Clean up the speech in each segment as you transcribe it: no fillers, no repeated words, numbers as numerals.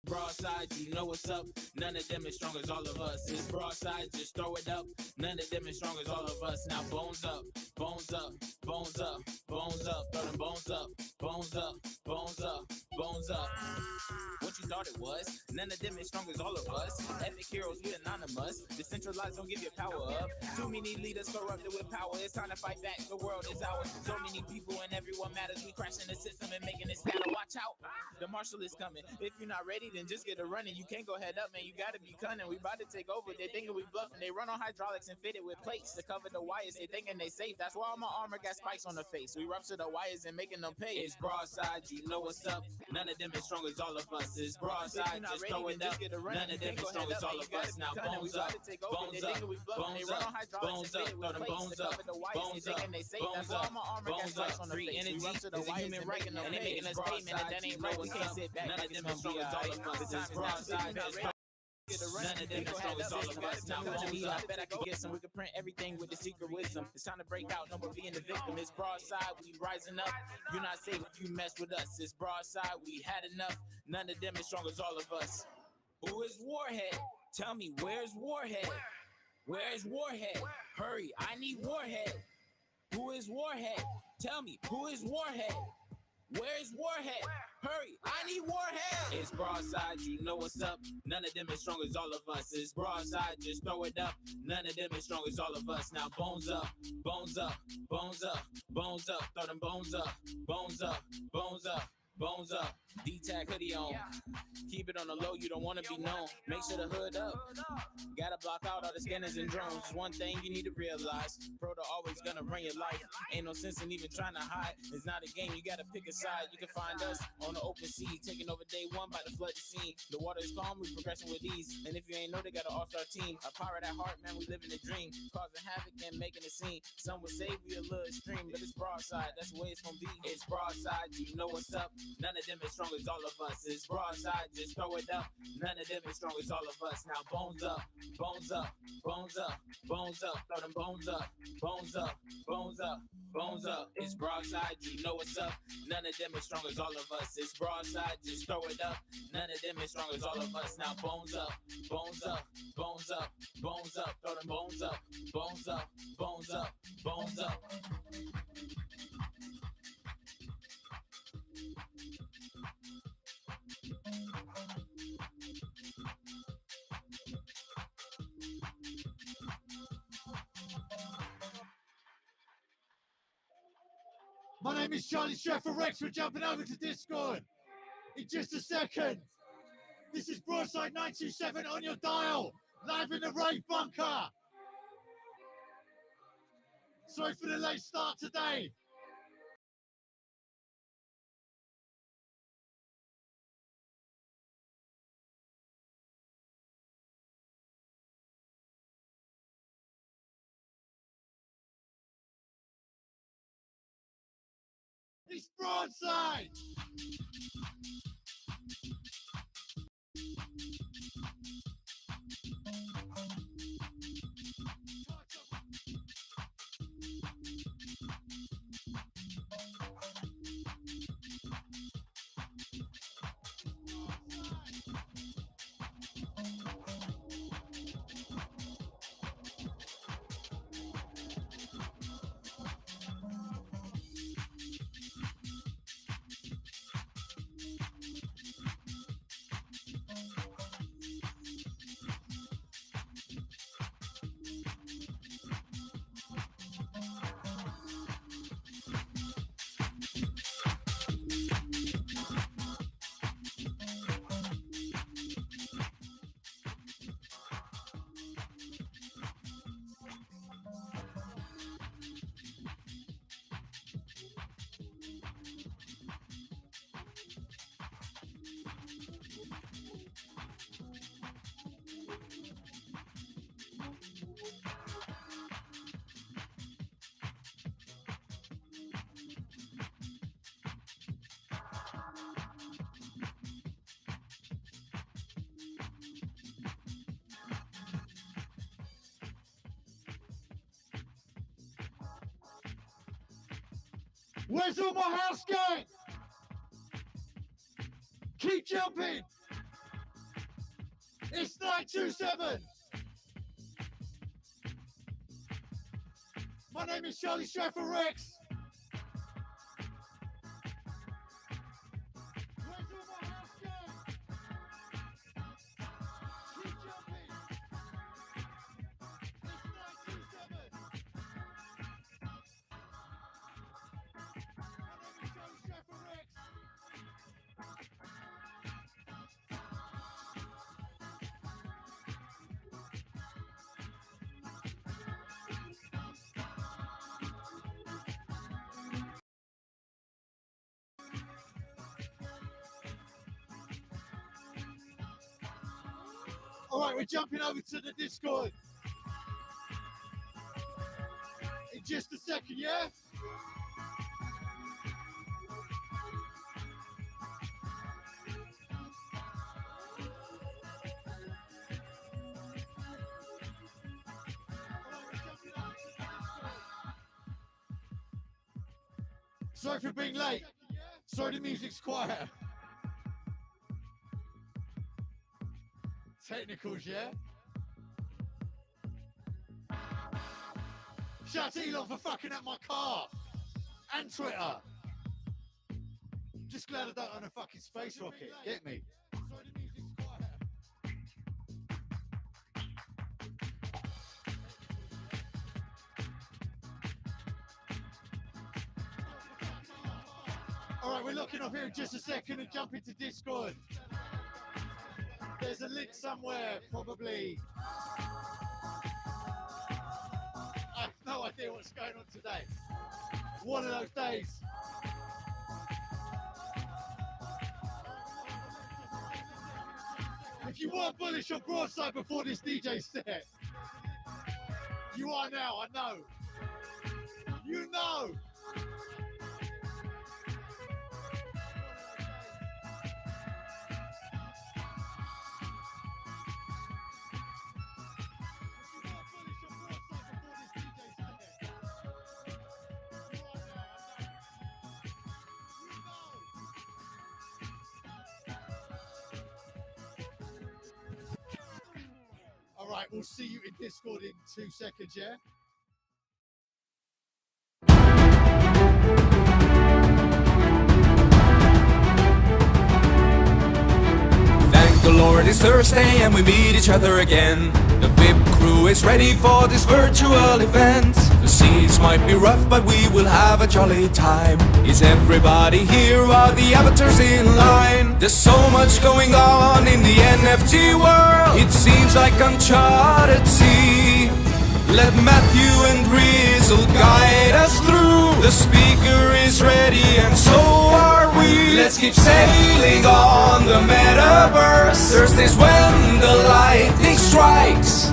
Broadside, you know what's up. None of them as strong as all of us. It's broadside, just throw it up. None of them as strong as all of us. Now bones up, bones up, bones up, bones up, throw them bones up, bones up, bones up, bones up. What you thought it was? None of them as strong as all of us. Epic heroes, we anonymous. Decentralized, don't give your power up. Too many leaders corrupted with power. It's time to fight back. The world is ours. So many people and everyone matters. We crashing the system and making it scatter. Watch out, the marshal is coming. If you're not ready, then just get a running. You can't go head up, man. You gotta be cunning. We about to take over. They thinking we bluffing. They run on hydraulics and fit it with plates to cover the wires. They thinking they safe. That's why all my armor got spikes on the face. We rupture the wires and making them pay. It's broadside, you know what's up. None of them as strong as all of us. It's broadside, just throw it up. None of them as strong as all of us. Now bones up, bones up, bones up, bones up, throw them bones up, bones up, bones up, bones up. Free energy is a human right, and they making us pay, man. That ain't right. We can't sit back. None of them as strong as all of us. It's broadside, just throw. None of them as strong as all of us. Now bones up. I bet I could get some. We could print everything with the secret wisdom. It's time to break out. No more being the victim. It's broadside. We rising up. You're not safe if you mess with us. It's broadside. We had enough. None of them as strong as all of us. Who is Warhead? Tell me, where's Warhead? Where is Warhead? Hurry, I need Warhead. Who is Warhead? Tell me, who is Warhead? Where's Warhead? Hurry, I need Warhead. It's broadside, you know what's up. None of them as strong as all of us. It's broadside, just throw it up. None of them as strong as all of us. Now bones up, bones up, bones up, bones up. Throw them bones up, bones up, bones up, bones up. D-Tag hoodie on. Keep it on the low, you don't want to be known. Make sure the hood up. Gotta block out all the scanners and drones. One thing you need to realize, Proto always gonna run your life. Ain't no sense in even trying to hide. It's not a game, you gotta pick a side. You can find us on the open sea, taking over day one by the flooded scene. The water is calm, we progressing with ease. And if you ain't know, they got an all-star team. A pirate at heart, man, we living a dream. Causing havoc and making a scene. Some would say we a little extreme, but it's broadside, that's the way it's gonna be. It's broadside, you know what's up. None of them as strong as all of us. It's broadside, just throw it up. None of them as strong as all of us. Now bones up, bones up, bones up, bones up. Throw them bones up, bones up, bones up, bones up. It's broadside, you know what's up. None of them as strong as all of us. It's broadside, just throw it up. None of them as strong as all of us. Now bones up, bones up, bones up, bones up. Throw them bones up, bones up, bones up, bones up. My name is Charlie StratfordRex. We're jumping over to Discord in just a second. This is Broadside 927 on your dial, live in the rave bunker. Sorry for the late start today. It's Broadside. Where's all my house gang? Keep jumping. It's 927. My name is StratfordRex. Where's all my house gang? Keep jumping. It's 927. My name is StratfordRex. All right, we're jumping over to the Discord. In just a second, yeah? Sorry for being late. Sorry the music's quiet. Technicals, yeah? Shout out to Elon for fucking up my car. And Twitter. Just glad I don't own a fucking space rocket. Get me? Sorry the music's quiet. All right, we're locking off here in just a second and jump into Discord. There's a link somewhere, probably. I have no idea what's going on today. One of those days. If you weren't bullish on Broadside before this DJ set, you are now, I know. You know. All right, we'll see you in Discord in 2 seconds, yeah? Thank the Lord it's Thursday and we meet each other again. The VIP crew is ready for this virtual event. The seas might be rough but we will have a jolly time. Is everybody here? Are the avatars in line? There's so much going on in the NFT world. It seems like uncharted sea. Let Matthew and Drizzle guide us through. The speaker is ready and so are we. Let's keep sailing on the Metaverse. Thursday's when the lightning strikes.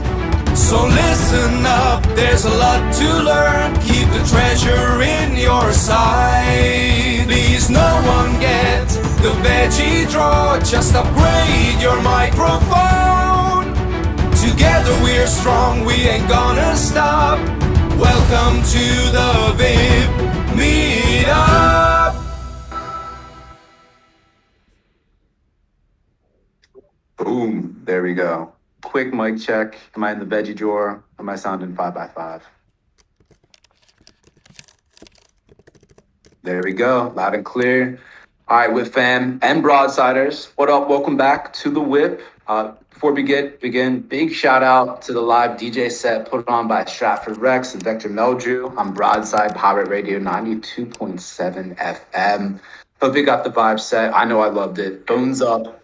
So listen up, there's a lot to learn. Keep the treasure in your sight. Please no one get the veggie draw. Just upgrade your microphone. Together we're strong, we ain't gonna stop. Welcome to the VIP meetup. Boom, there we go. Quick mic check. Am I in the veggie drawer? Am I sounding 5x5? There we go, loud and clear. All right, WIP fam and Broadsiders, what up? Welcome back to the WIP. Before we begin, big shout out to the live DJ set put on by StratfordRex and VectorMeldrew on Broadside Pirate Radio 92.7 FM. Hope you got the vibe set. I know I loved it. Bones up.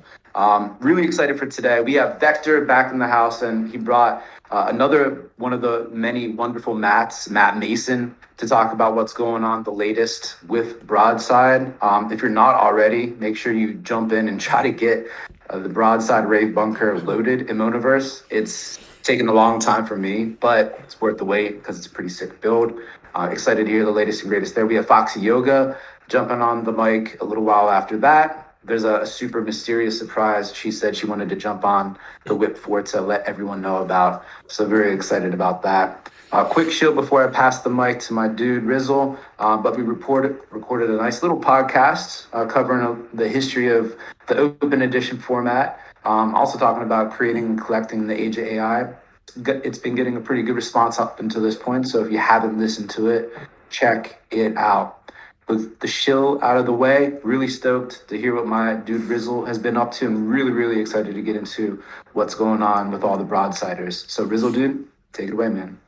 Really excited for today. We have Vector back in the house, and he brought another one of the many wonderful Matts, MattMason, to talk about what's going on, the latest with Broadside. If you're not already, make sure you jump in and try to get the Broadside Rave Bunker loaded in Metaverse. It's taken a long time for me, but it's worth the wait because it's a pretty sick build. Excited to hear the latest and greatest there. We have Foxyoga jumping on the mic a little while after that. There's a super mysterious surprise she said she wanted to jump on the WIP for to let everyone know about. So very excited about that. Quick shield before I pass the mic to my dude Rizzle. But we recorded a nice little podcast covering the history of the open edition format. Also talking about creating and collecting the age of AI. It's been getting a pretty good response up until this point. So if you haven't listened to it, check it out. With the shill out of the way, really stoked to hear what my dude Rizzle has been up to. I'm really, really excited to get into what's going on with all the Broadsiders. So Rizzle, dude, take it away, man.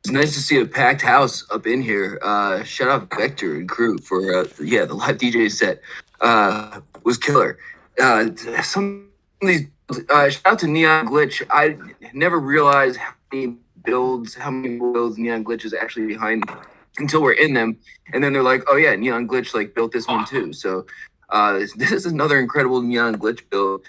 It's nice to see a packed house up in here. Shout out Vector and crew for the live DJ set was killer. Some of these shout out to Neon Glitch. I never realized how many builds Neon Glitch is actually behind until we're in them, and then they're like, oh yeah, Neon Glitch like built this one too. So this is another incredible Neon Glitch build.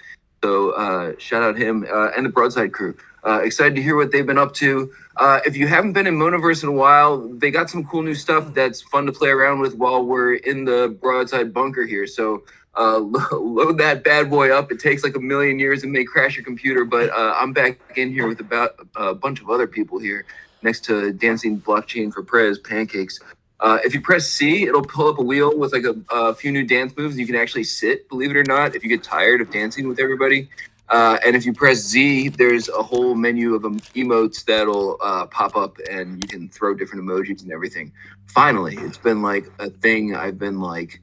So shout out him and the Broadside crew. Excited to hear what they've been up to. If you haven't been in Metaverse in a while, they got some cool new stuff that's fun to play around with while we're in the Broadside bunker here. So load that bad boy up. It takes like a million years and may crash your computer, but I'm back in here with about a bunch of other people here next to Dancing Blockchain for Prez Pancakes. If you press C, it'll pull up a wheel with like a few new dance moves. You can actually sit, believe it or not, if you get tired of dancing with everybody. And if you press Z, there's a whole menu of emotes that'll pop up, and you can throw different emojis and everything. Finally, it's been like a thing I've been like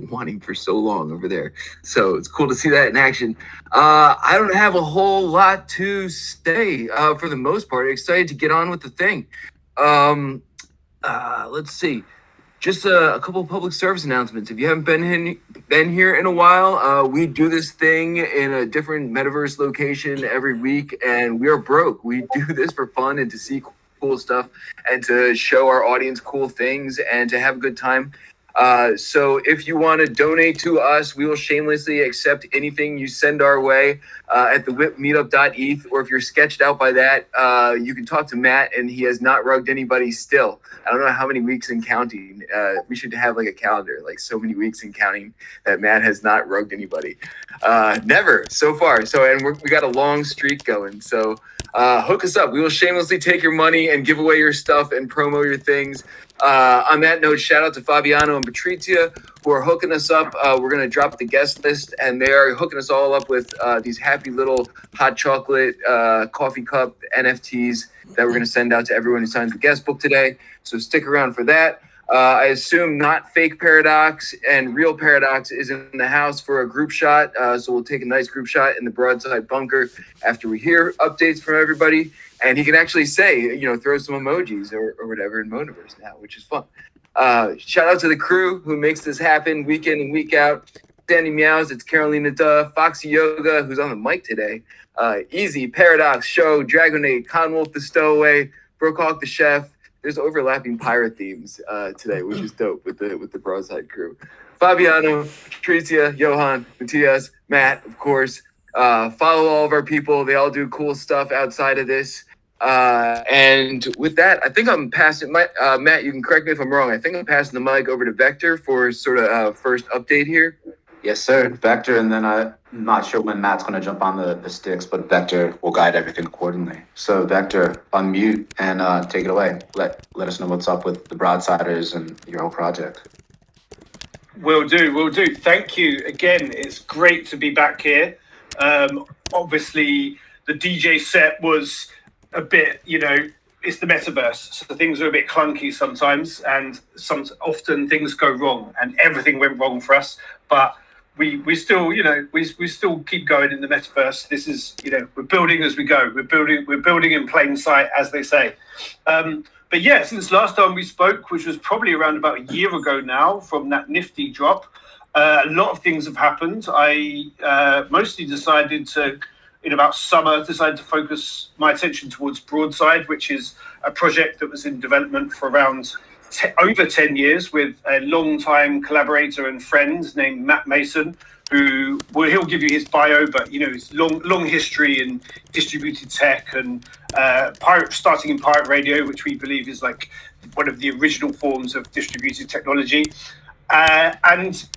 wanting for so long over there. So it's cool to see that in action. I don't have a whole lot to say for the most part. Excited to get on with the thing. Let's see. Just a couple of public service announcements. If you haven't been here in a while, we do this thing in a different Metaverse location every week, and we are broke. We do this for fun and to see cool stuff and to show our audience cool things and to have a good time. So if you want to donate to us, we will shamelessly accept anything you send our way at the WIP meetup.eth, or if you're sketched out by that, you can talk to Matt, and he has not rugged anybody still. I don't know how many weeks in counting. We should have like a calendar, like so many weeks in counting that Matt has not rugged anybody. Never so far. So, and we got a long streak going. So hook us up. We will shamelessly take your money and give away your stuff and promo your things. On that note, shout out to Fabiano and Patrizia who are hooking us up. We're going to drop the guest list, and they are hooking us all up with these happy little hot chocolate coffee cup NFTs that we're going to send out to everyone who signs the guest book today. So stick around for that. I assume not fake Paradox and real Paradox is in the house for a group shot. So we'll take a nice group shot in the Broadside bunker after we hear updates from everybody. And he can actually say, throw some emojis or whatever in Metaverse now, which is fun. Shout out to the crew who makes this happen week in and week out. Sandy Meows, it's Carolina Duh, Foxyoga, who's on the mic today. Easy, Paradox, Show, Dragonade, Conwolf the Stowaway, Brookhawk the Chef. There's overlapping pirate themes today, which is dope with the Broadside crew. Fabiano, Patricia, Johan, Matthias, Matt, of course. Follow all of our people. They all do cool stuff outside of this. And with that, I think I'm passing Matt, you can correct me if I'm wrong. I think I'm passing the mic over to Vector for sort of first update here. Yes, sir. Vector, and then I'm not sure when Matt's going to jump on the sticks, but Vector will guide everything accordingly. So Vector, unmute and take it away. Let us know what's up with the Broadsiders and your whole project. Will do. Thank you again. It's great to be back here. Obviously, the DJ set was a bit, it's the Metaverse, so things are a bit clunky sometimes, and often things go wrong, and everything went wrong for us. But we still, we still keep going in the Metaverse. This is, we're building as we go. We're building in plain sight, as they say. But yeah, since last time we spoke, which was probably around about a year ago now, from that nifty drop, a lot of things have happened. I mostly decided to, in about summer, decided to focus my attention towards Broadside, which is a project that was in development for around over 10 years with a long-time collaborator and friend named MattMason, who, well, he'll give you his bio, but, his long history in distributed tech and starting in pirate radio, which we believe is like one of the original forms of distributed technology. And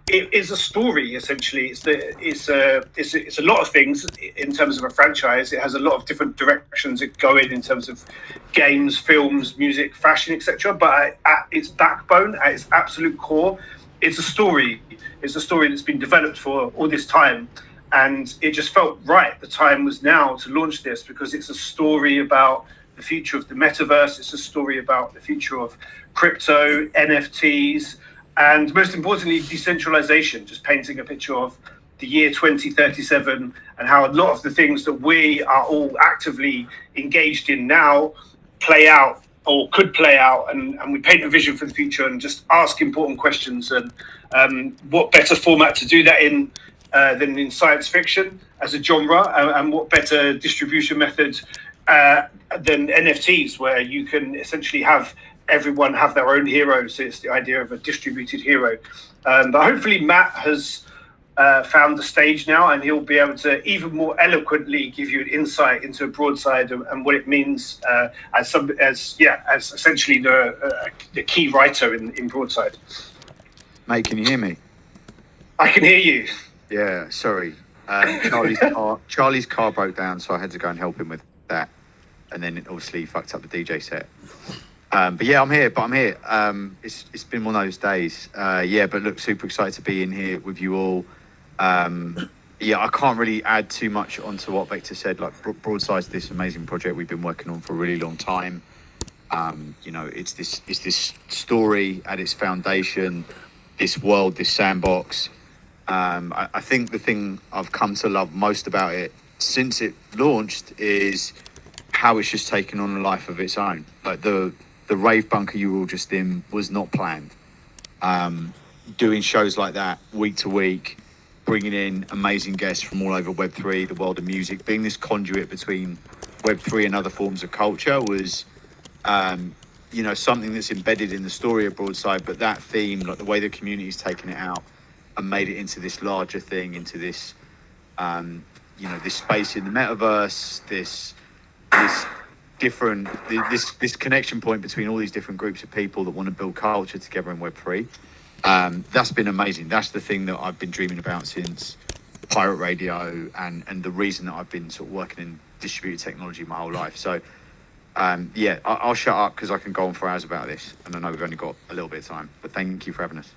it is a story, essentially. It's a lot of things in terms of a franchise. It has a lot of different directions it go in terms of games, films, music, fashion, etc. But at its backbone, at its absolute core, it's a story. It's a story that's been developed for all this time. And it just felt right. The time was now to launch this because it's a story about the future of the metaverse. It's a story about the future of crypto, NFTs, and most importantly, decentralization, just painting a picture of the year 2037 and how a lot of the things that we are all actively engaged in now play out or could play out. And we paint a vision for the future and just ask important questions. And what better format to do that in than in science fiction as a genre, and what better distribution method than NFTs, where you can essentially have everyone have their own hero. So it's the idea of a distributed hero. But hopefully Matt has found the stage now, and he'll be able to even more eloquently give you an insight into Broadside and what it means as essentially the key writer in Broadside. Mate, can you hear me? I can hear you. Yeah, sorry. Charlie's car broke down, so I had to go and help him with that, and then it obviously fucked up the DJ set. But yeah, I'm here. It's been one of those days. But look, super excited to be in here with you all. I can't really add too much onto what Vector said. Like Broadside's this amazing project we've been working on for a really long time. It's this story at its foundation, this world, this sandbox. I think the thing I've come to love most about it since it launched is how it's just taken on a life of its own. Like the rave bunker you were all just in was not planned. Doing shows like that week to week, bringing in amazing guests from all over Web3, the world of music, being this conduit between Web3 and other forms of culture was, something that's embedded in the story of Broadside. But that theme, like the way the community's taken it out and made it into this larger thing, into this, this space in the metaverse, this connection point between all these different groups of people that want to build culture together in Web3. That's been amazing. That's the thing that I've been dreaming about since pirate radio, and the reason that I've been sort of working in distributed technology my whole life. So I'll shut up because I can go on for hours about this, and I know we've only got a little bit of time, but thank you for having us.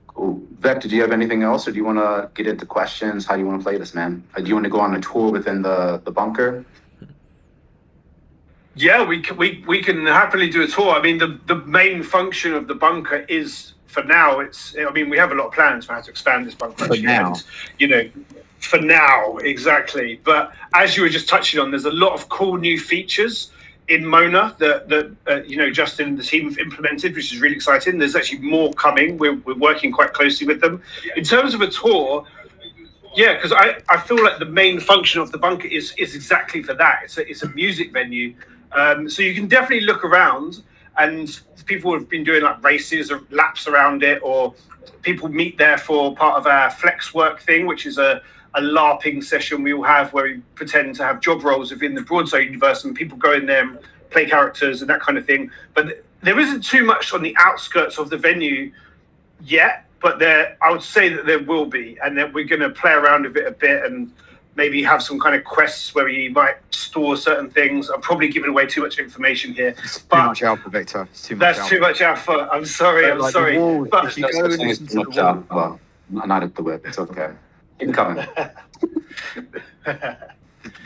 Cool. Vector, do you have anything else, or do you want to get into questions? How do you want to play this, man? Do you want to go on a tour within the bunker? Yeah, we can happily do a tour. I mean, the main function of the bunker is, for now, we have a lot of plans for how to expand this bunker. For now. For now, exactly. But as you were just touching on, there's a lot of cool new features in Mona that Justin and the team have implemented, which is really exciting. There's actually more coming. We're working quite closely with them. In terms of a tour, because I feel like the main function of the bunker is exactly for that. It's a music venue. So you can definitely look around, and people have been doing like races or laps around it, or people meet there for part of our flex work thing, which is a LARPing session we all have where we pretend to have job roles within the Broadside universe, and people go in there and play characters and that kind of thing. But there isn't too much on the outskirts of the venue yet, but I would say that there will be, and that we're going to play around with it a bit and maybe have some kind of quests where you might store certain things. I'm probably giving away too much information here. Too much alpha, Victor. Too much alpha. I'm sorry. But if you go and listen to the wall, not at the whip. It's okay. Keep coming.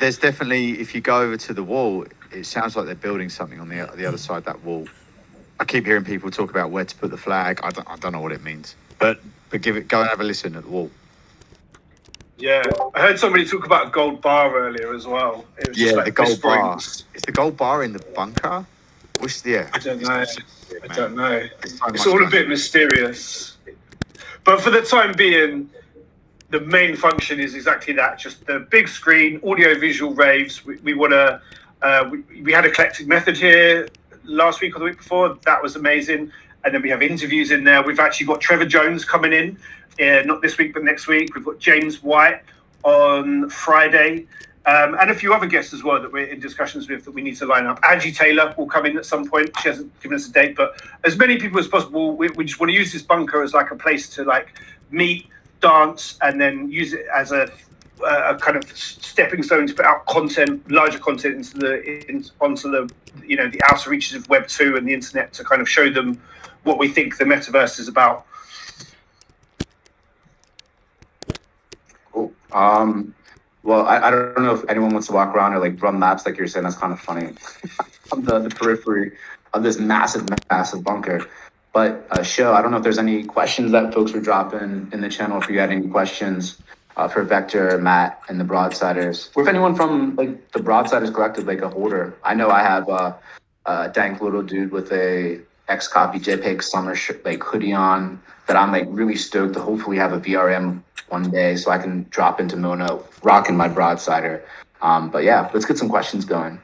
There's definitely, if you go over to the wall, it sounds like they're building something on the other side of that wall. I keep hearing people talk about where to put the flag. I don't know what it means, but go and have a listen at the wall. Yeah, I heard somebody talk about a gold bar earlier as well. It was just like the gold bar. Is the gold bar in the bunker? I don't know. It's all a bit mysterious. But for the time being, the main function is exactly that, just the big screen, audio-visual raves. We want to, we had eclectic method here last week or the week before. That was amazing. And then we have interviews in there. We've actually got Trevor Jones coming in, not this week, but next week. We've got James White on Friday. and a few other guests as well that we're in discussions with that we need to line up. Angie Taylor will come in at some point. She hasn't given us a date, but as many people as possible. We just want to use this bunker as like a place to like meet, dance, and then use it as a kind of stepping stone to put out content, larger content onto the the outer reaches of Web 2 and the internet, to kind of show them what we think the metaverse is about. Cool. Well, I don't know if anyone wants to walk around or like run laps like you're saying. That's kind of funny on the periphery of this massive bunker. But Show, I don't know if there's any questions that folks were dropping in the channel. If you had any questions for Vector, Matt, and the Broadsiders, or if anyone from like the Broadsiders collective, like a holder. I know I have a dank little dude with a X-Copy JPEG summer like hoodie on that I'm like really stoked to hopefully have a VRM one day so I can drop into Mona rocking my Broadsider. But yeah, let's get some questions going.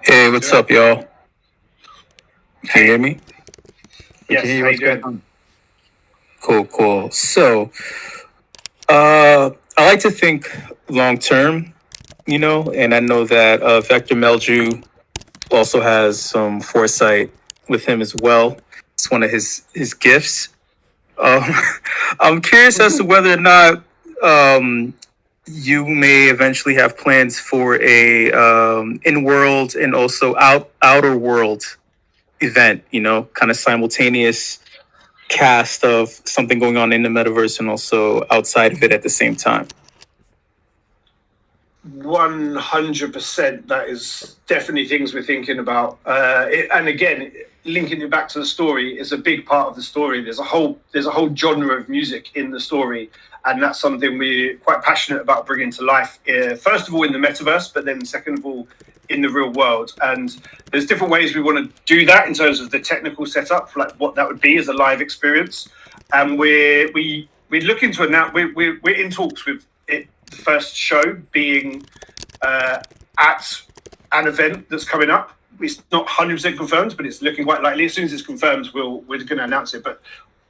Hey, what's up, y'all? Can you hear me? Yes, how you doing? Cool. So, I like to think long term, and I know that VectorMeldrew also has some foresight with him as well. It's one of his gifts. I'm curious as to whether or not you may eventually have plans for a in-world and also outer world event, kind of simultaneous cast of something going on in the metaverse and also outside of it at the same time. 100%. That is definitely things we're thinking about. And again, linking it back to the story is a big part of the story. There's a whole genre of music in the story, and that's something we're quite passionate about bringing to life. First of all, in the metaverse, but then second of all, in the real world. And there's different ways we want to do that in terms of the technical setup, like what that would be as a live experience. And we're looking to announce. We're in talks with it. The first show being at an event that's coming up. It's not 100% confirmed, but it's looking quite likely. As soon as it's confirmed, we're going to announce it. But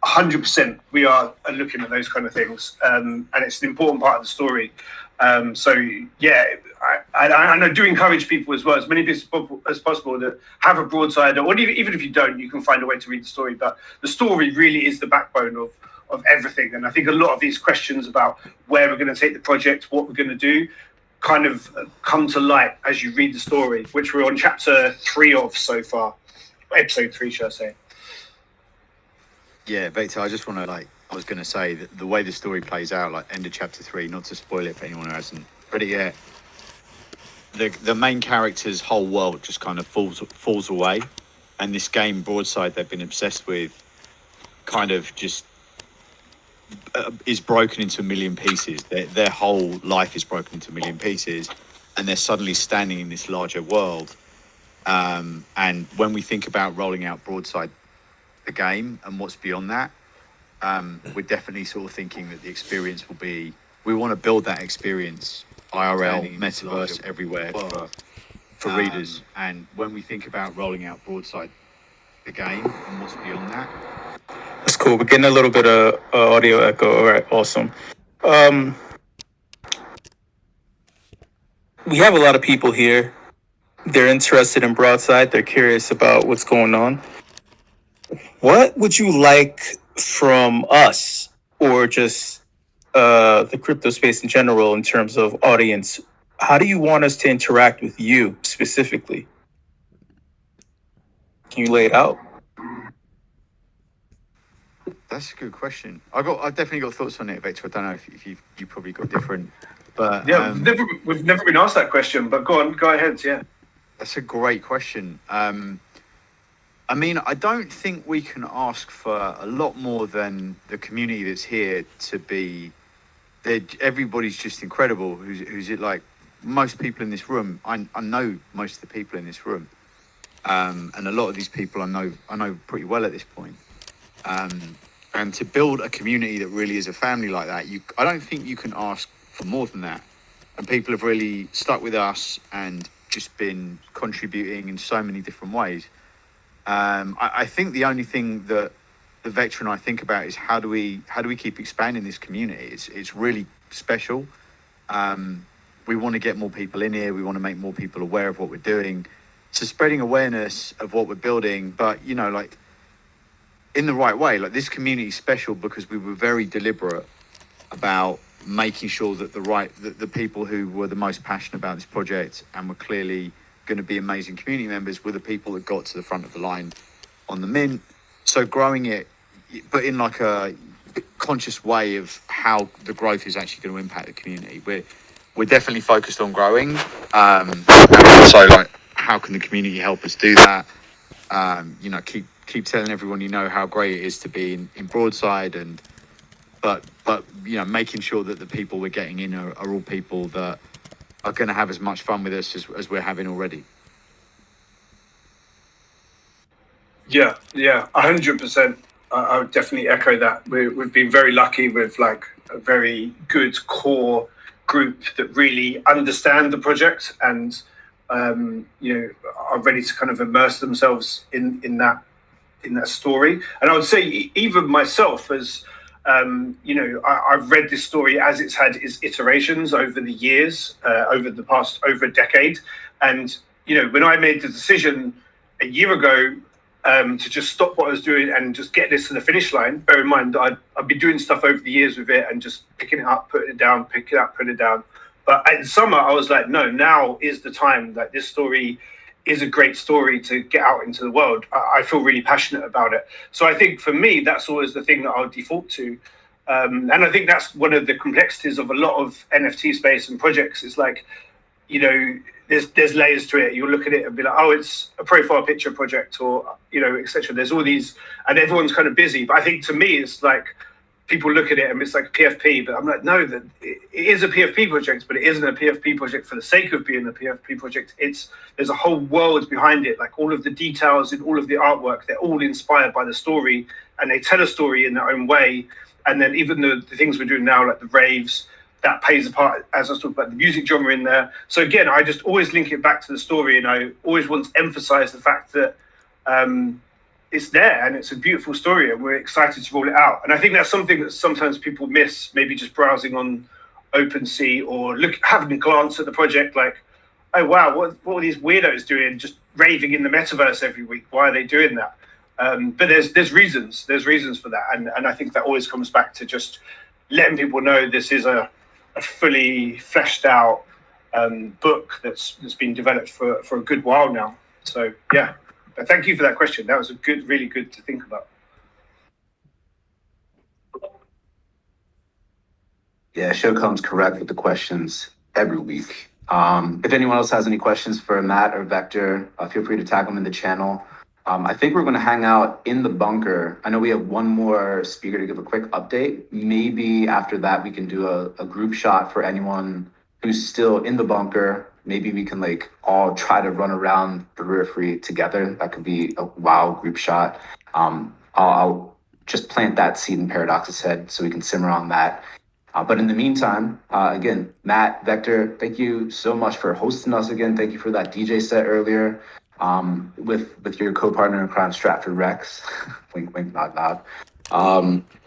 100% we are looking at those kind of things, and it's an important part of the story. So yeah, I do encourage people as well, as many people as possible, to have a Broadside, or even if you don't, you can find a way to read the story. But the story really is the backbone of everything. And I think a lot of these questions about where we're going to take the project, what we're going to do, kind of come to light as you read the story, which we're on chapter 3 of so far, episode 3, should I say. Yeah, Vector, I just want to I was going to say that the way the story plays out, like end of chapter 3, not to spoil it for anyone who hasn't read it yet, the main character's whole world just kind of falls away, and this game Broadside they've been obsessed with kind of just is broken into a million pieces. Their whole life is broken into a million pieces, and they're suddenly standing in this larger world. And when we think about rolling out Broadside, the game, and what's beyond that, we're definitely sort of thinking that the experience will be, we want to build that experience, IRL, metaverse, everywhere for readers. And when we think about rolling out Broadside, the game, and what's beyond that. That's cool. We're getting a little bit of audio echo. All right, awesome. We have a lot of people here. They're interested in Broadside. They're curious about what's going on. What would you like from us, or just the crypto space in general, in terms of audience? How do you want us to interact with you specifically? Can you lay it out? That's a good question. I've definitely got thoughts on it, Vector. I don't know if you probably got different, but yeah, we've never been asked that question. But go ahead. Yeah, that's a great question. I mean, I don't think we can ask for a lot more than the community that's here to be. Everybody's just incredible. Who's it like? Most people in this room, I know most of the people in this room, and a lot of these people I know pretty well at this point. And to build a community that really is a family like that, I don't think you can ask for more than that. And people have really stuck with us and just been contributing in so many different ways. I think the only thing that the Vector and I think about is how do we keep expanding this community. It's really special, We want to get more people in here. We want to make more people aware of what we're doing. So spreading awareness of what we're building, but like in the right way. Like this community is special because we were very deliberate about making sure that the people who were the most passionate about this project and were clearly going to be amazing community members were the people that got to the front of the line on the mint. So growing it, but in like a conscious way of how the growth is actually going to impact the community. We're definitely focused on growing. So like, how can the community help us do that? Keep telling everyone how great it is to be in Broadside, but making sure that the people we're getting in are all people that are going to have as much fun with us as we're having already. Yeah, 100%. I would definitely echo that. We've been very lucky with like a very good core group that really understand the project and are ready to kind of immerse themselves in that story. And I would say even myself, as I've read this story as it's had its iterations over the years, over a decade. And when I made the decision a year ago to just stop what I was doing and just get this to the finish line, bear in mind that I've been doing stuff over the years with it and just picking it up, putting it down, pick it up, put it down. But in summer, I was like, no, now is the time. Like this story is a great story to get out into the world. I feel really passionate about it. So I think for me, that's always the thing that I'll default to. And I think that's one of the complexities of a lot of NFT space and projects. It's like, there's layers to it. You'll look at it and be like, oh, it's a profile picture project or, etc. There's all these, and everyone's kind of busy. But I think to me, it's like, people look at it and it's like PFP, but I'm like, no, that it is a PFP project, but it isn't a PFP project for the sake of being a PFP project. There's a whole world behind it, like all of the details and all of the artwork, they're all inspired by the story and they tell a story in their own way. And then even the things we're doing now, like the raves, that plays a part, as I was talking about the music genre in there. So again, I just always link it back to the story, and I always want to emphasize the fact that it's there and it's a beautiful story and we're excited to roll it out. And I think that's something that sometimes people miss, maybe just browsing on OpenSea or having a glance at the project like, oh wow, what are these weirdos doing just raving in the metaverse every week? Why are they doing that? But there's reasons for that. And I think that always comes back to just letting people know this is a fully fleshed out book that's been developed for a good while now. So yeah. Thank you for that question. That was really good to think about. Yeah, show comes correct with the questions every week. If anyone else has any questions for Matt or Vector, feel free to tag them in the channel. I think we're going to hang out in the bunker. I know we have one more speaker to give a quick update. Maybe after that, we can do a group shot for anyone who's still in the bunker. Maybe we can like all try to run around the periphery together. That could be a wild group shot. I'll just plant that seed in Paradox's head so we can simmer on that. But in the meantime, again, Matt, Vector, thank you so much for hosting us again. Thank you for that DJ set earlier with your co-partner in crime, StratfordRex. Wink, wink, nod, nod.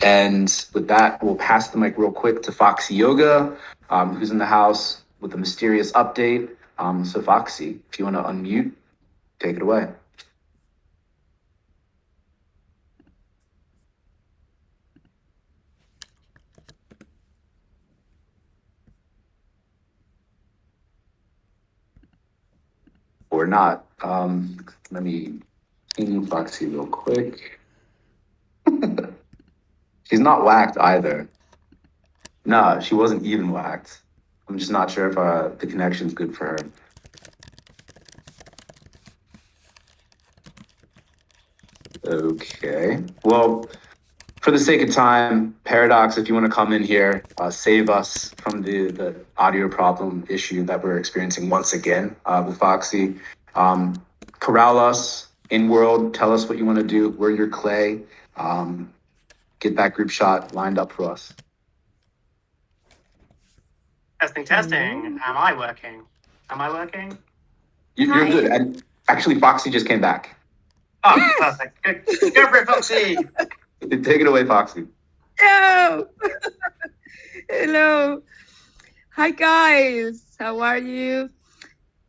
And with that, we'll pass the mic real quick to Foxyoga, who's in the house with a mysterious update. So Foxy, if you want to unmute, take it away. Or not. Let me ping Foxy real quick. She's not whacked either. No, she wasn't even whacked. I'm just not sure if the connection's good for her. Okay. Well, for the sake of time, Paradox, if you want to come in here, save us from the audio problem issue that we're experiencing once again with Foxy. Corral us in world. Tell us what you want to do. We're your clay. Get that group shot lined up for us. Testing. Am I working? You're good. And actually, Foxy just came back. Oh, perfect. Good. Go for it, Foxy. Take it away, Foxy. No. Hello. Hi guys, how are you?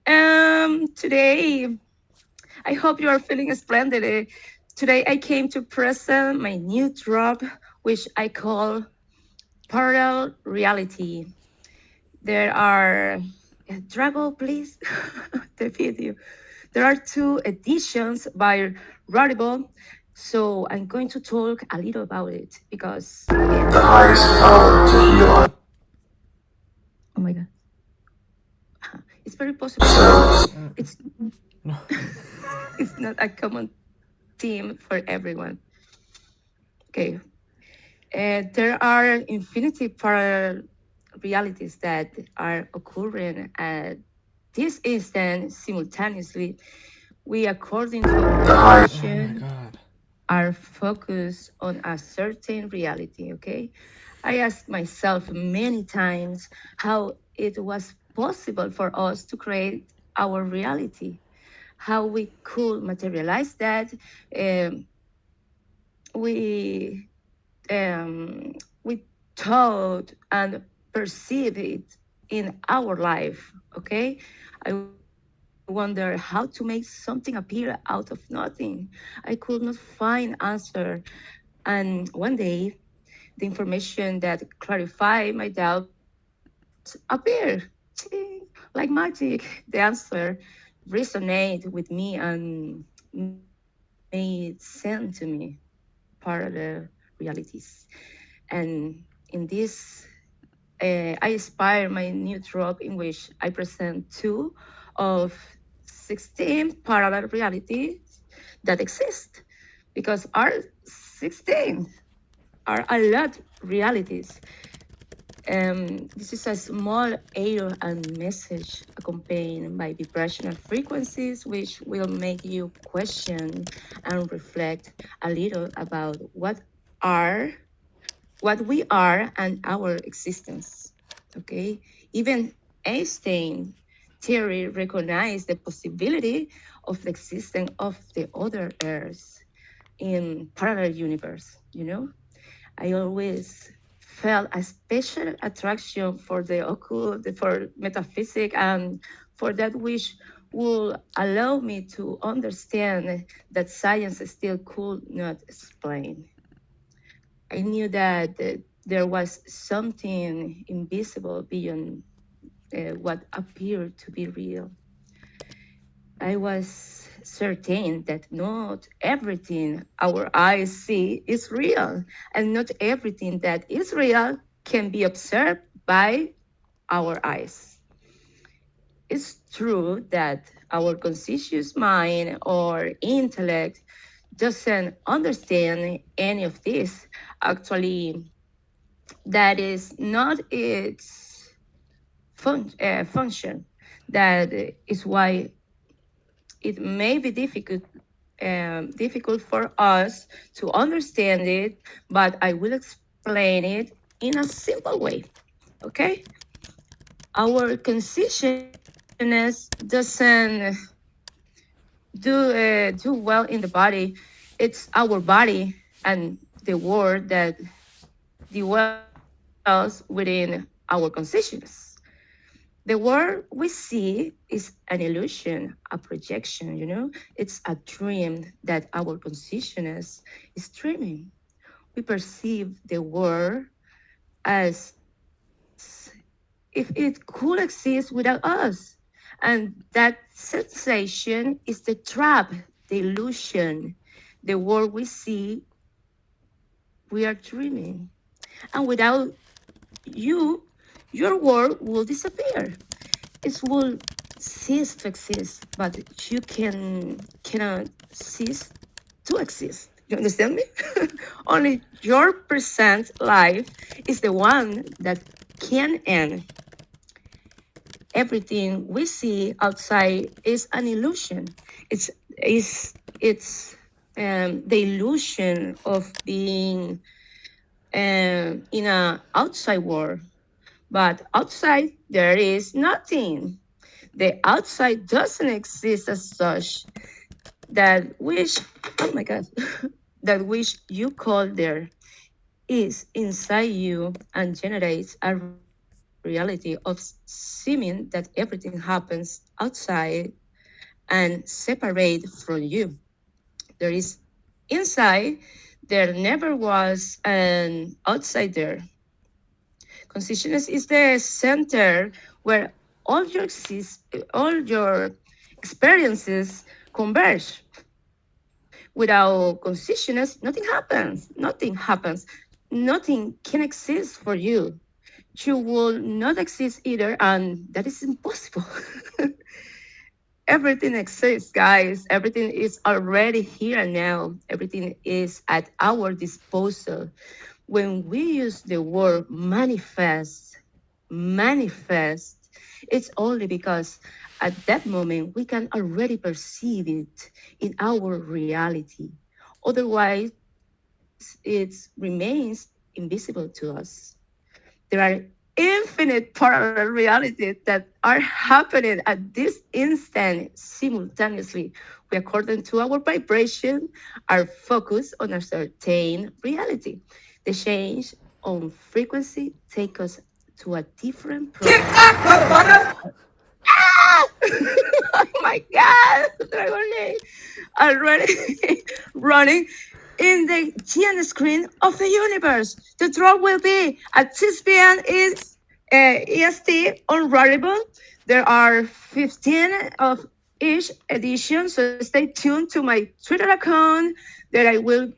Today I hope you are feeling splendid. Today I came to present my new drop, which I call parallel reality. There are Drago, please, the video. There are two editions by Rarible, so I'm going to talk a little about it because The highest power to heal oh my god, it's very possible. ourselves. It's it's not a common theme for everyone. Okay, there are infinity parallel realities that are occurring at this instant simultaneously. We, according to our The highest. definition, are focused on a certain reality. Okay, I asked myself many times how it was possible for us to create our reality, how we could materialize that. Um, we we thought and perceive it in our life. Okay, I wonder how to make something appear out of nothing. I could not find answer, and one day the information that clarified my doubts appeared. Ching, like magic. The answer resonated with me and made sense to me, parallel realities. And in this, I inspire my new drop in which I present two of 16 parallel realities that exist because our 16 are a lot realities. This is a small audio and message accompanied by vibrational frequencies, which will make you question and reflect a little about are what we are and our existence. Okay, even Einstein theory recognized the possibility of the existence of the other Earths in parallel universe. I always felt a special attraction for the occult, for metaphysics, and for that which will allow me to understand that science still could not explain. I knew that there was something invisible beyond what appeared to be real. I was certain that not everything our eyes see is real, and not everything that is real can be observed by our eyes. It's true that our conscious mind or intellect doesn't understand any of this. Actually, that is not its function. That is why it may be difficult for us to understand it, but I will explain it in a simple way. Okay? Our consciousness doesn't do well in the body. It's our body and the world that dwells within our consciousness. The world we see is an illusion, a projection. It's a dream that our consciousness is dreaming. We perceive the world as if it could exist without us. And that sensation is the trap, the illusion. The world we see, we are dreaming. And without you, your world will disappear. It will cease to exist, but you cannot cease to exist. You understand me? Only your present life is the one that can end. Everything we see outside is an illusion. It's the illusion of being in an outside world. But outside, there is nothing. The outside doesn't exist as such. That which, oh my God, that which you call there is inside you and generates a reality reality of seeming that everything happens outside and separate from you. There is inside, there never was an outsider. Consciousness is the center where all your experiences converge. Without consciousness, nothing happens. Nothing happens. Nothing can exist for you. You will not exist either, and that is impossible. Everything exists, guys. Everything is already here now. Everything is at our disposal. When we use the word manifest, it's only because at that moment we can already perceive it in our reality. Otherwise, it remains invisible to us. There are infinite parallel realities that are happening at this instant simultaneously. We, according to our vibration, are focused on a certain reality. The change on frequency take us to a different program. Oh my God, already running in the GN screen of the universe. The draw will be at 6 p.m. is EST on Rarible. There are 15 of each edition, so stay tuned to my Twitter account that I will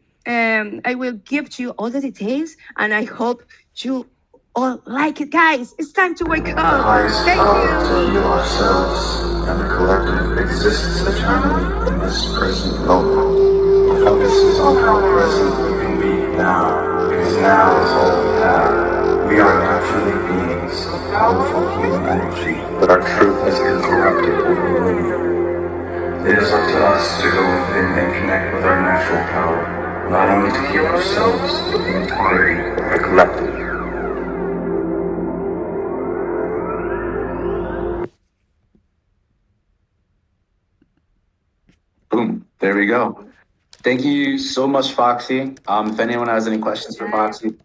give you all the details, and I hope you all like it, guys. It's time to wake up. Highest Thank power you. to heal ourselves and the collective exists eternally in this present moment. The focus is on how present we can be now, because now is all we have. We are naturally beings of powerful human energy, but our truth is incorrupted overwhelming. It is up to us to go within and connect with our natural power, not only to heal ourselves, but the entirety of the collective. Boom. There we go. Thank you so much, Foxy. If anyone has any questions for Foxy,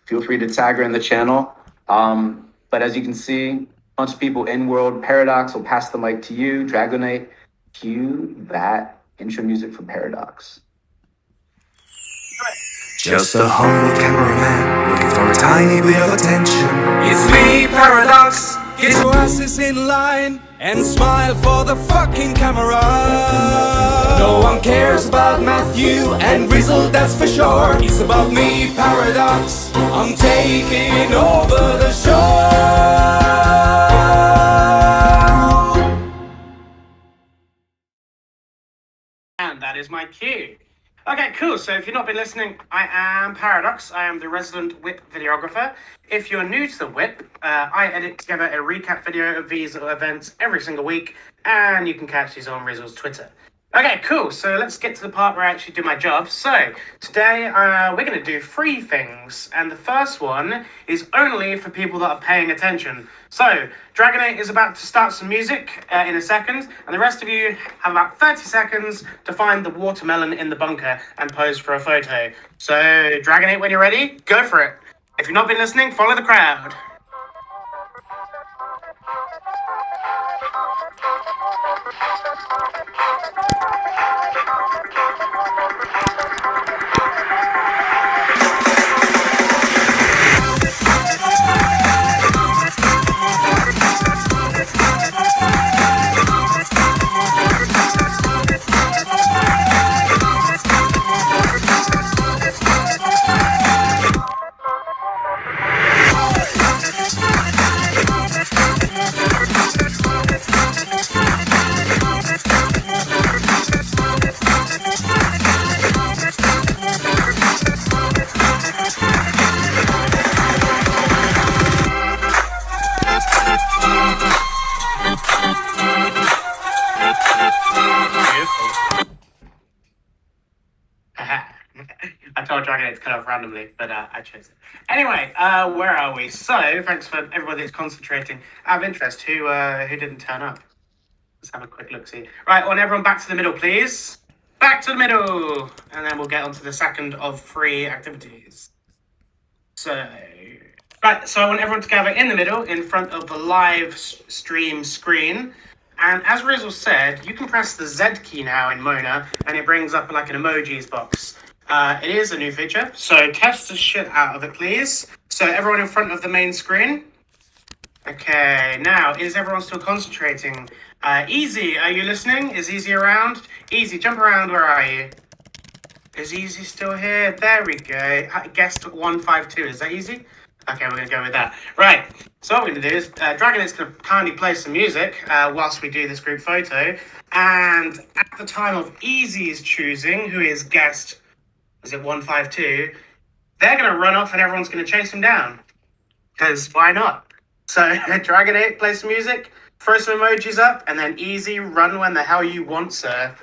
feel free to tag her in the channel. But as you can see, a bunch of people in World. Paradox will pass the mic to you. Dragonite, cue that intro music for Paradox. Just a humble cameraman looking for a tiny bit of attention. It's me, Paradox. Get your asses in line and smile for the fucking camera. No one cares about Matthew and Rizzle, that's for sure. It's about me, Paradox. I'm taking over the show. And that is my cue. Okay, cool. So if you've not been listening, I am Paradox. I am the resident WIP videographer. If you're new to the WIP, I edit together a recap video of these events every single week, and you can catch these on Rizzle's Twitter. Okay, cool. So let's get to the part where I actually do my job. So today we're going to do 3 things, and the first one is only for people that are paying attention. So Dragonite is about to start some music in a second, and the rest of you have about 30 seconds to find the watermelon in the bunker and pose for a photo. So Dragonite, when you're ready, go for it. If you've not been listening, follow the crowd. I told Dragonite to cut off randomly, but I chose it. Anyway, where are we? So, thanks for everybody that's concentrating. Out of interest, who didn't turn up? Let's have a quick look-see. Right, I want everyone back to the middle, please. Back to the middle! And then we'll get on to the second of 3 activities. So, Right, so I want everyone to gather in the middle in front of the live stream screen. And as Rizzle said, you can press the Z key now in Mona, and it brings up like an emojis box. It is a new feature, so test the shit out of it, please. So everyone in front of the main screen. Okay, now, is everyone still concentrating? Easy, are you listening? Is Easy around? Easy, jump around, where are you? Is Easy still here? There we go. Guest 152, is that Easy? Okay, we're going to go with that. Right, so what we're going to do is Dragonet's going to kindly play some music whilst we do this group photo. And at the time of Easy's choosing, who is guest, is it 152, they're going to run off and everyone's going to chase him down. Because why not? So Dragonet, play some music, throw some emojis up, and then Easy, run when the hell you want, sir.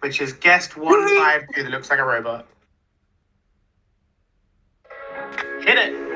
Which is guest 152 that looks like a robot. Hit it!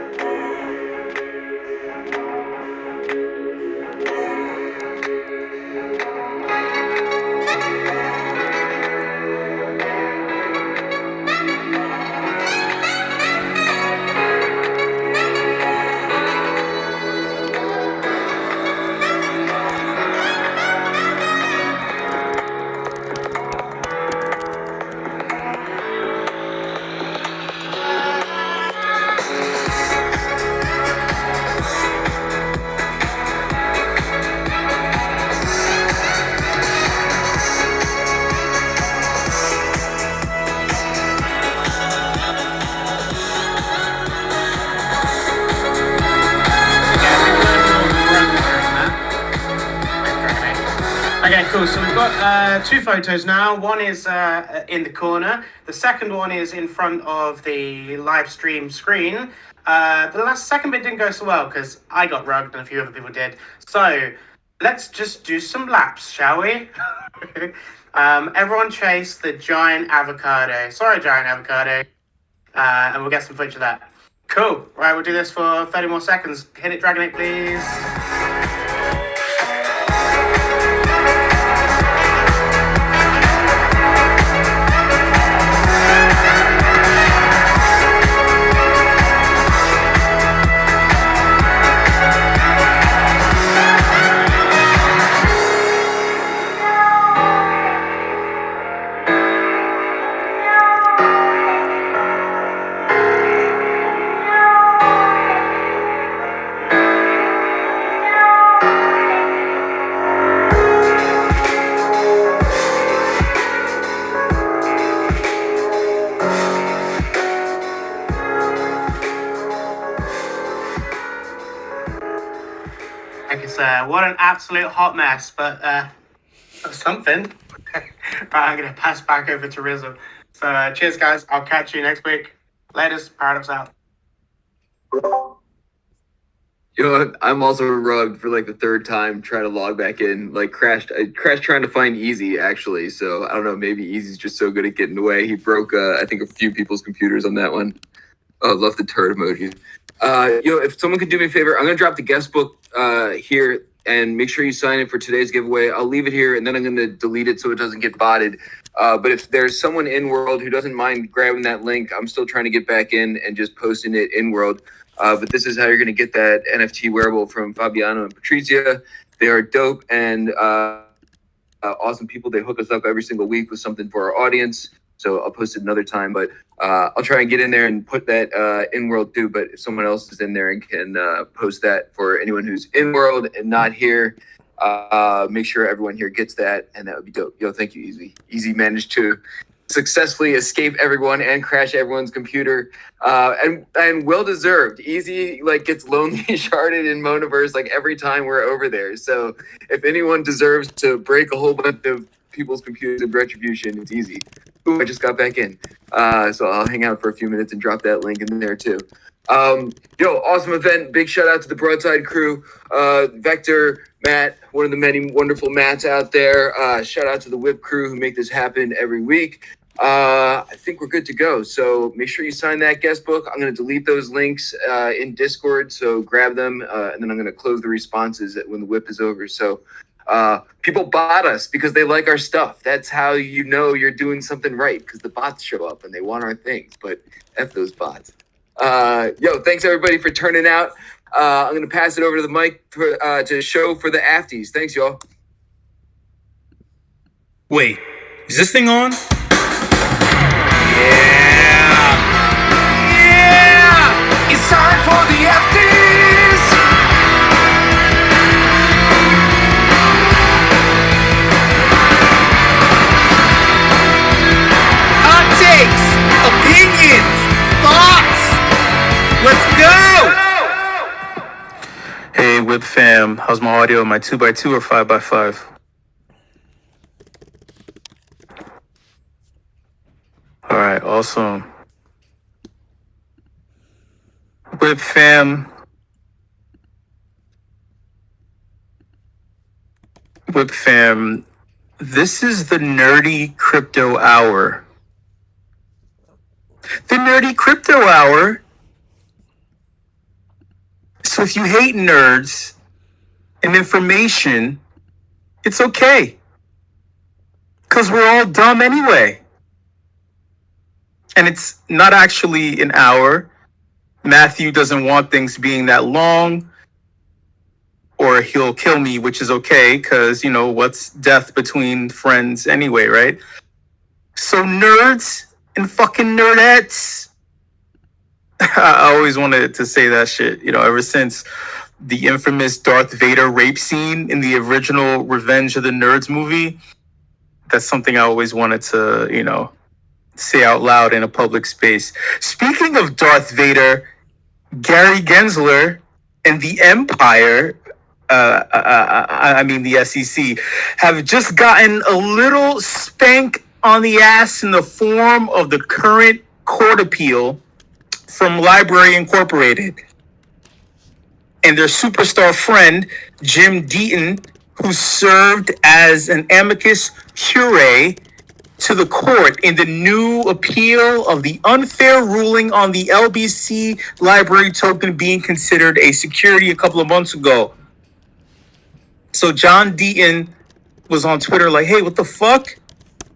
Okay, cool. So we've got two photos now. One is in the corner. The second one is in front of the live stream screen. The second bit didn't go so well because I got rugged and a few other people did. So let's just do some laps, shall we? Everyone chase the giant avocado. Sorry, giant avocado. And we'll get some footage of that. Cool. Right, we'll do this for 30 more seconds. Hit it, Dragonate, please. What an absolute hot mess, but something. Right, I'm going to pass back over to Rizzo. So cheers, guys. I'll catch you next week. Latest, Paradox out. You know, I'm also rugged for like the third time trying to log back in. I crashed trying to find Easy, actually. So I don't know, maybe Easy's just so good at getting away. He broke, I think, a few people's computers on that one. Oh, love the turd emoji. If someone could do me a favor, I'm going to drop the guest book here. And make sure you sign in for today's giveaway. I'll leave it here, and then I'm going to delete it so it doesn't get botted. But if there's someone in world who doesn't mind grabbing that link, I'm still trying to get back in and just posting it in world. But this is how you're going to get that NFT wearable from Fabiano and Patricia. They are dope and awesome people. They hook us up every single week with something for our audience. So I'll post it another time, but I'll try and get in there and put that in world too. But if someone else is in there and can post that for anyone who's in world and not here, make sure everyone here gets that, and that would be dope. Yo, thank you, Easy. Easy managed to successfully escape everyone and crash everyone's computer, and well deserved. Easy gets lonely sharded in Metaverse every time we're over there. So if anyone deserves to break a whole bunch of people's computers in retribution, it's Easy. Ooh, I just got back in. So I'll hang out for a few minutes and drop that link in there too. Awesome event. Big shout out to the Broadside crew. Vector, Matt, one of the many wonderful Matts out there. Shout out to the WIP crew who make this happen every week. I think we're good to go. So make sure you sign that guest book. I'm going to delete those links in Discord. So grab them. And then I'm going to close the responses when the WIP is over. So people bot us because they like our stuff. That's how you know you're doing something right, because the bots show up and they want our things. But F those bots. Thanks everybody for turning out. I'm gonna pass it over to the mic to show for the afties. Thanks, y'all. Wait, is this thing on? Yeah! It's time for the afties! Hot takes, opinions, thoughts. Let's go! Hey, WIP fam, how's my audio? Am I 2x2 or 5x5? All right, awesome. WIP fam. WIP fam, this is the Nerdy Crypto Hour. The Nerdy Crypto Hour. So if you hate nerds and information, it's okay. Because we're all dumb anyway. And it's not actually an hour. Matthew doesn't want things being that long, or he'll kill me, which is okay, because, what's death between friends anyway, right? So nerds and fucking nerdettes. I always wanted to say that shit, ever since the infamous Darth Vader rape scene in the original Revenge of the Nerds movie. That's something I always wanted to, say out loud in a public space. Speaking of Darth Vader, Gary Gensler and the Empire, the SEC, have just gotten a little spank on the ass in the form of the current court appeal from Library Incorporated. And their superstar friend, Jim Deaton, who served as an amicus curiae to the court in the new appeal of the unfair ruling on the LBC library token being considered a security a couple of months ago. So John Deaton was on Twitter like, hey, what the fuck?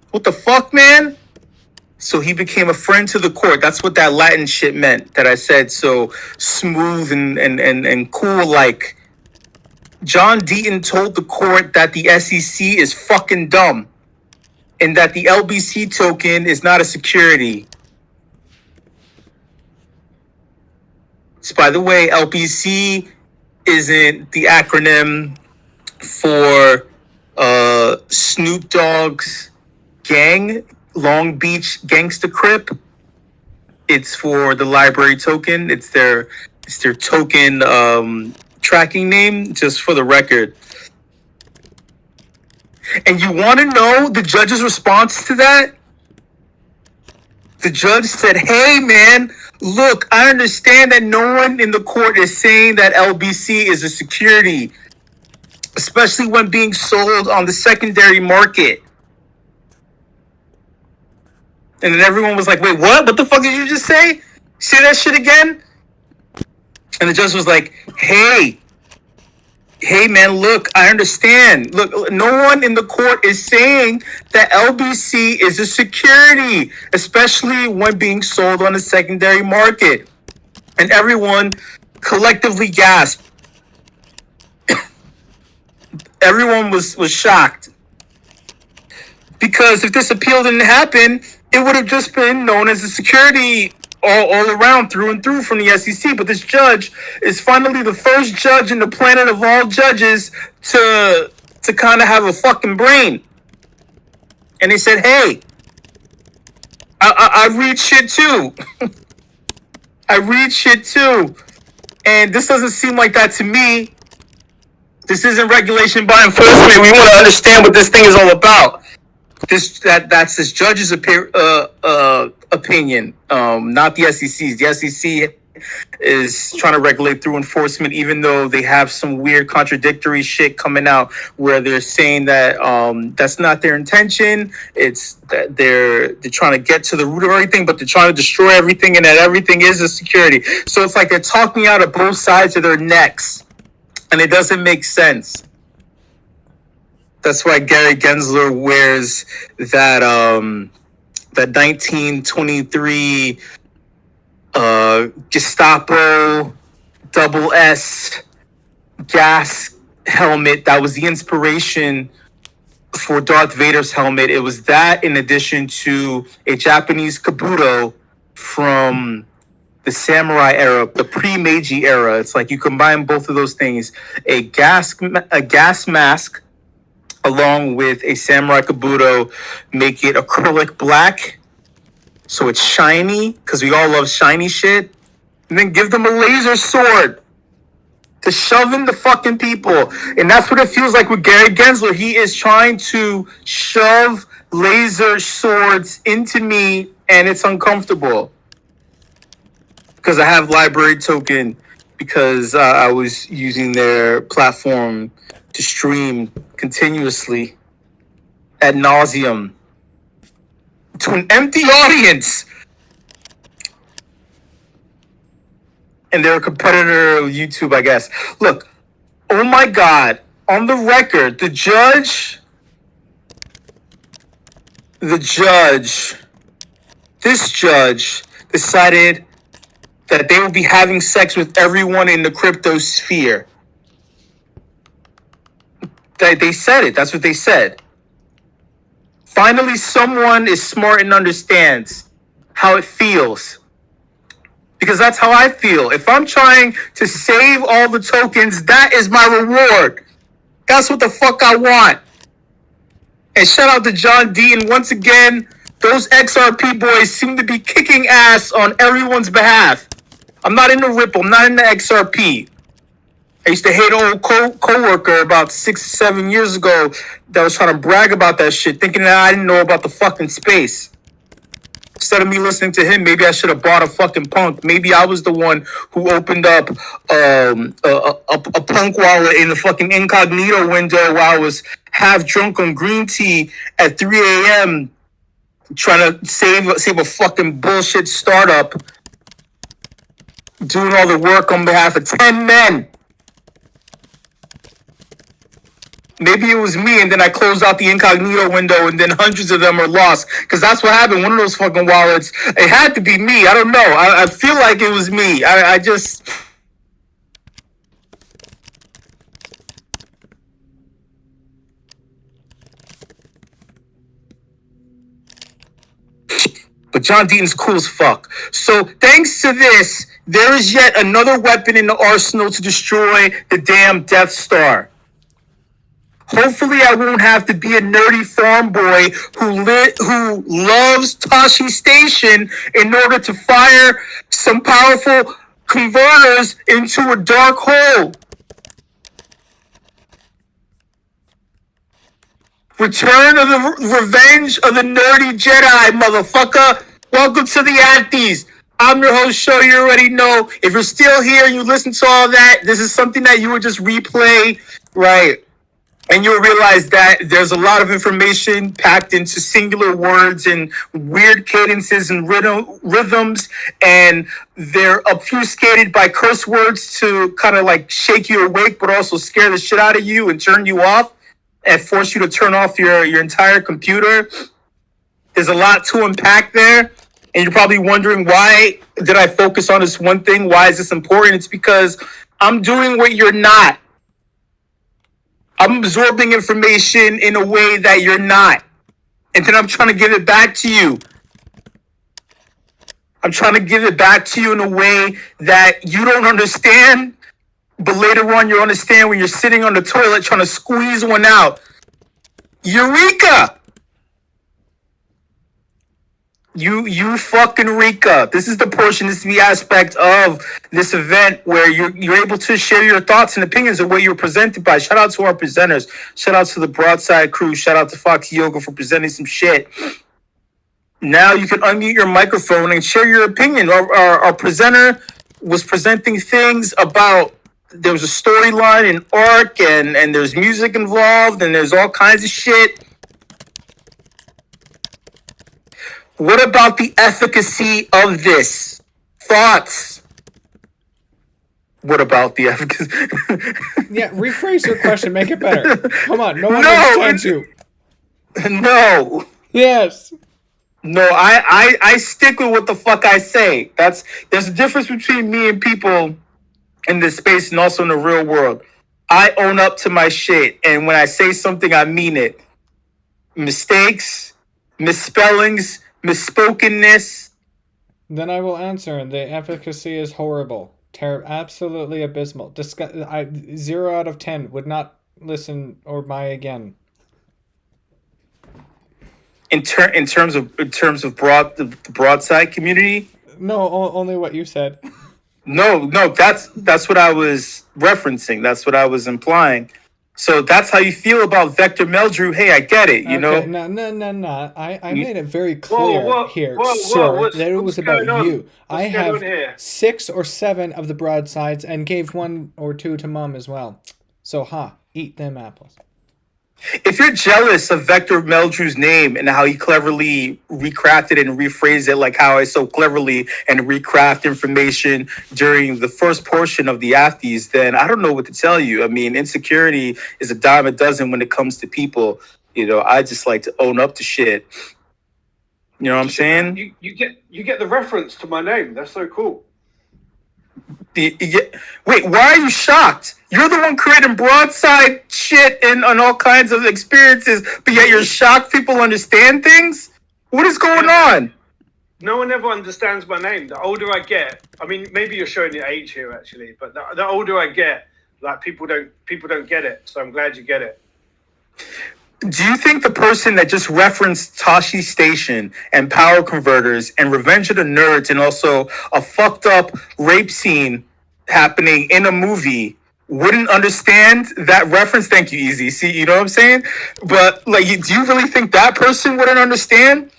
What the fuck, man? So he became a friend to the court. That's what that Latin shit meant that I said so smooth and cool like. John Deaton told the court that the SEC is fucking dumb and that the LBC token is not a security. So by the way, LBC isn't the acronym for Snoop Dogg's gang, Long Beach Gangsta Crip. It's for the library token. It's their token tracking name, just for the record. And you want to know the judge's response to that? The judge said, hey, man, look, I understand that no one in the court is saying that LBC is a security, especially when being sold on the secondary market. And then everyone was like, wait, what? What the fuck did you just say? Say that shit again? And the judge was like, hey, man, look, I understand. Look, no one in the court is saying that LBC is a security, especially when being sold on the secondary market. And everyone collectively gasped. Everyone was shocked. Because if this appeal didn't happen, it would have just been known as a security all around, through and through, from the SEC. But this judge is finally the first judge in the planet of all judges to kind of have a fucking brain. And he said, hey, I read shit too. I read shit too. And this doesn't seem like that to me. This isn't regulation by enforcement. We want to understand what this thing is all about. That's this judge's opinion, not the SEC's. The SEC is trying to regulate through enforcement, even though they have some weird contradictory shit coming out where they're saying that that's not their intention. It's that they're trying to get to the root of everything, but they're trying to destroy everything, and that everything is a security. So it's like they're talking out of both sides of their necks, and it doesn't make sense. That's why Gary Gensler wears that 1923 Gestapo double S gas helmet that was the inspiration for Darth Vader's helmet. It was that in addition to a Japanese kabuto from the samurai era, the pre-Meiji era. It's like you combine both of those things, a gas mask along with a samurai kabuto, make it acrylic black so it's shiny, because we all love shiny shit, and then give them a laser sword to shove in the fucking people. And that's what it feels like with Gary Gensler. He is trying to shove laser swords into me, and it's uncomfortable. Because I have Library Token, because I was using their platform to stream continuously ad nauseum to an empty audience. And they're a competitor of YouTube, I guess. Look, oh my God, on the record, this judge decided that they would be having sex with everyone in the crypto sphere. They said it. That's what they said. Finally, someone is smart and understands how it feels. Because that's how I feel. If I'm trying to save all the tokens, that is my reward. That's what the fuck I want. And shout out to John D. And once again, those XRP boys seem to be kicking ass on everyone's behalf. I'm not into Ripple. I'm not into XRP. I used to hate an old co-worker about 6-7 years ago that was trying to brag about that shit, thinking that I didn't know about the fucking space. Instead of me listening to him, maybe I should have bought a fucking punk. Maybe I was the one who opened up a punk wallet in the fucking incognito window while I was half drunk on green tea at 3 a.m. trying to save a fucking bullshit startup, doing all the work on behalf of 10 men. Maybe it was me, and then I closed out the incognito window, and then hundreds of them are lost. Because that's what happened. One of those fucking wallets, it had to be me. I don't know. I feel like it was me. I just... But John Deaton's cool as fuck. So thanks to this, there is yet another weapon in the arsenal to destroy the damn Death Star. Hopefully I won't have to be a nerdy farm boy who loves Tashi Station in order to fire some powerful converters into a dark hole. Return of the Revenge of the Nerdy Jedi, motherfucker. Welcome to the Antes. I'm your host, show you already know. If you're still here and you listen to all that, this is something that you would just replay, right? And you'll realize that there's a lot of information packed into singular words and weird cadences and rhythms, and they're obfuscated by curse words to kind of like shake you awake, but also scare the shit out of you and turn you off and force you to turn off your entire computer. There's a lot to unpack there, and you're probably wondering, why did I focus on this one thing? Why is this important? It's because I'm doing what you're not. I'm absorbing information in a way that you're not. And then I'm trying to give it back to you. I'm trying to give it back to you in a way that you don't understand, but later on you'll understand when you're sitting on the toilet trying to squeeze one out. Eureka! You fucking Rika. This is the portion, this is the aspect of this event where you're able to share your thoughts and opinions of what you're presented by. Shout out to our presenters. Shout out to the Broadside crew. Shout out to Foxyoga for presenting some shit. Now you can unmute your microphone and share your opinion. Our presenter was presenting things about, there was a storyline, an arc, and there's music involved, and there's all kinds of shit. What about the efficacy of this? Thoughts? What about the efficacy? Yeah, rephrase your question. Make it better. Come on. No one understands you. No. Yes. No, I stick with what the fuck I say. There's a difference between me and people in this space and also in the real world. I own up to my shit, and when I say something, I mean it. Mistakes, misspellings, misspokenness. Then I will answer. The efficacy is horrible. Absolutely abysmal. 0 out of 10. Would not listen or buy again. In terms of the Broadside community. No, only what you said. No, that's what I was referencing. That's what I was implying. So that's how you feel about VectorMeldrew. Hey, I get it. You know. No. I made it very clear here, sir, that it was about you. I have 6 or 7 of the broadsides and gave 1 or 2 to Mom as well. So, eat them apples. If you're jealous of VectorMeldrew's name and how he cleverly recrafted and rephrased it, like how I so cleverly and recraft information during the first portion of the Afties, then I don't know what to tell you. I mean, insecurity is a dime a dozen when it comes to people. You know, I just like to own up to shit. You know what I'm saying? You get the reference to my name. That's so cool. Wait, why are you shocked? You're the one creating broadside shit and on all kinds of experiences, but yet you're shocked people understand things? What is going on? No one ever understands my name. The older I get, I mean, maybe you're showing your age here actually, but the older I get, like people don't get it. So I'm glad you get it. Do you think the person that just referenced Tashi Station and Power Converters and Revenge of the Nerds and also a fucked up rape scene happening in a movie wouldn't understand that reference? Thank you, Easy. See, you know what I'm saying? But like, do you really think that person wouldn't understand?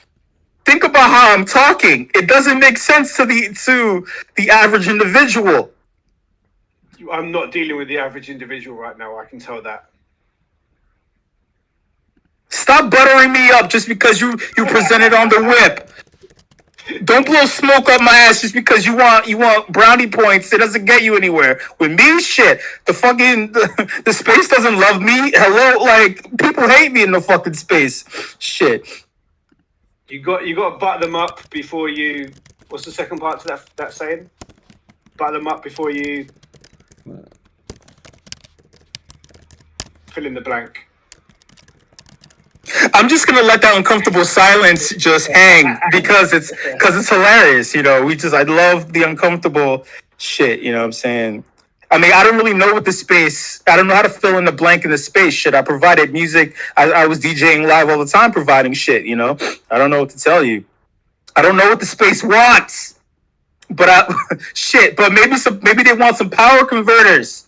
Think about how I'm talking. It doesn't make sense to the average individual. I'm not dealing with the average individual right now. I can tell that. Stop buttering me up just because you presented on the whip. Don't blow smoke up my ass just because you want brownie points. It doesn't get you anywhere. With me, shit, the space doesn't love me. Hello, like people hate me in the fucking space. Shit. You got to butter them up before you. What's the second part to that saying? Butter them up before you fill in the blank. I'm just gonna let that uncomfortable silence just hang because it's hilarious, you know. I love the uncomfortable shit, you know what I'm saying? I mean, I don't really know what the space. I don't know how to fill in the blank in the space. Shit, I provided music. I was DJing live all the time, providing shit. You know, I don't know what to tell you. I don't know what the space wants, but But maybe they want some power converters.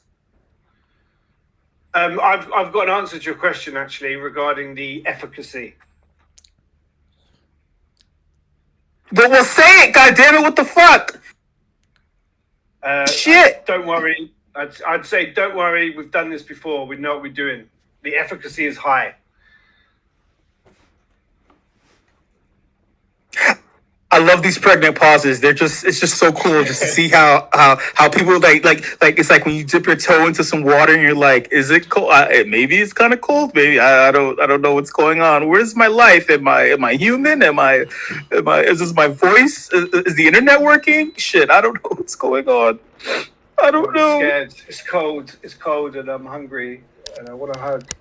I've got an answer to your question actually regarding the efficacy. But we'll say it, goddammit, what the fuck? Shit. Don't worry. I'd say don't worry. We've done this before. We know what we're doing. The efficacy is high. I love these pregnant pauses. It's just so cool just to see how people like it's like when you dip your toe into some water and you're like, is it cold? Maybe it's kind of cold. Maybe I don't know what's going on. Where's my life? Am I human? Is this my voice? Is the internet working? Shit, I don't know what's going on. I don't know. I'm scared. It's cold and I'm hungry and I want a hug.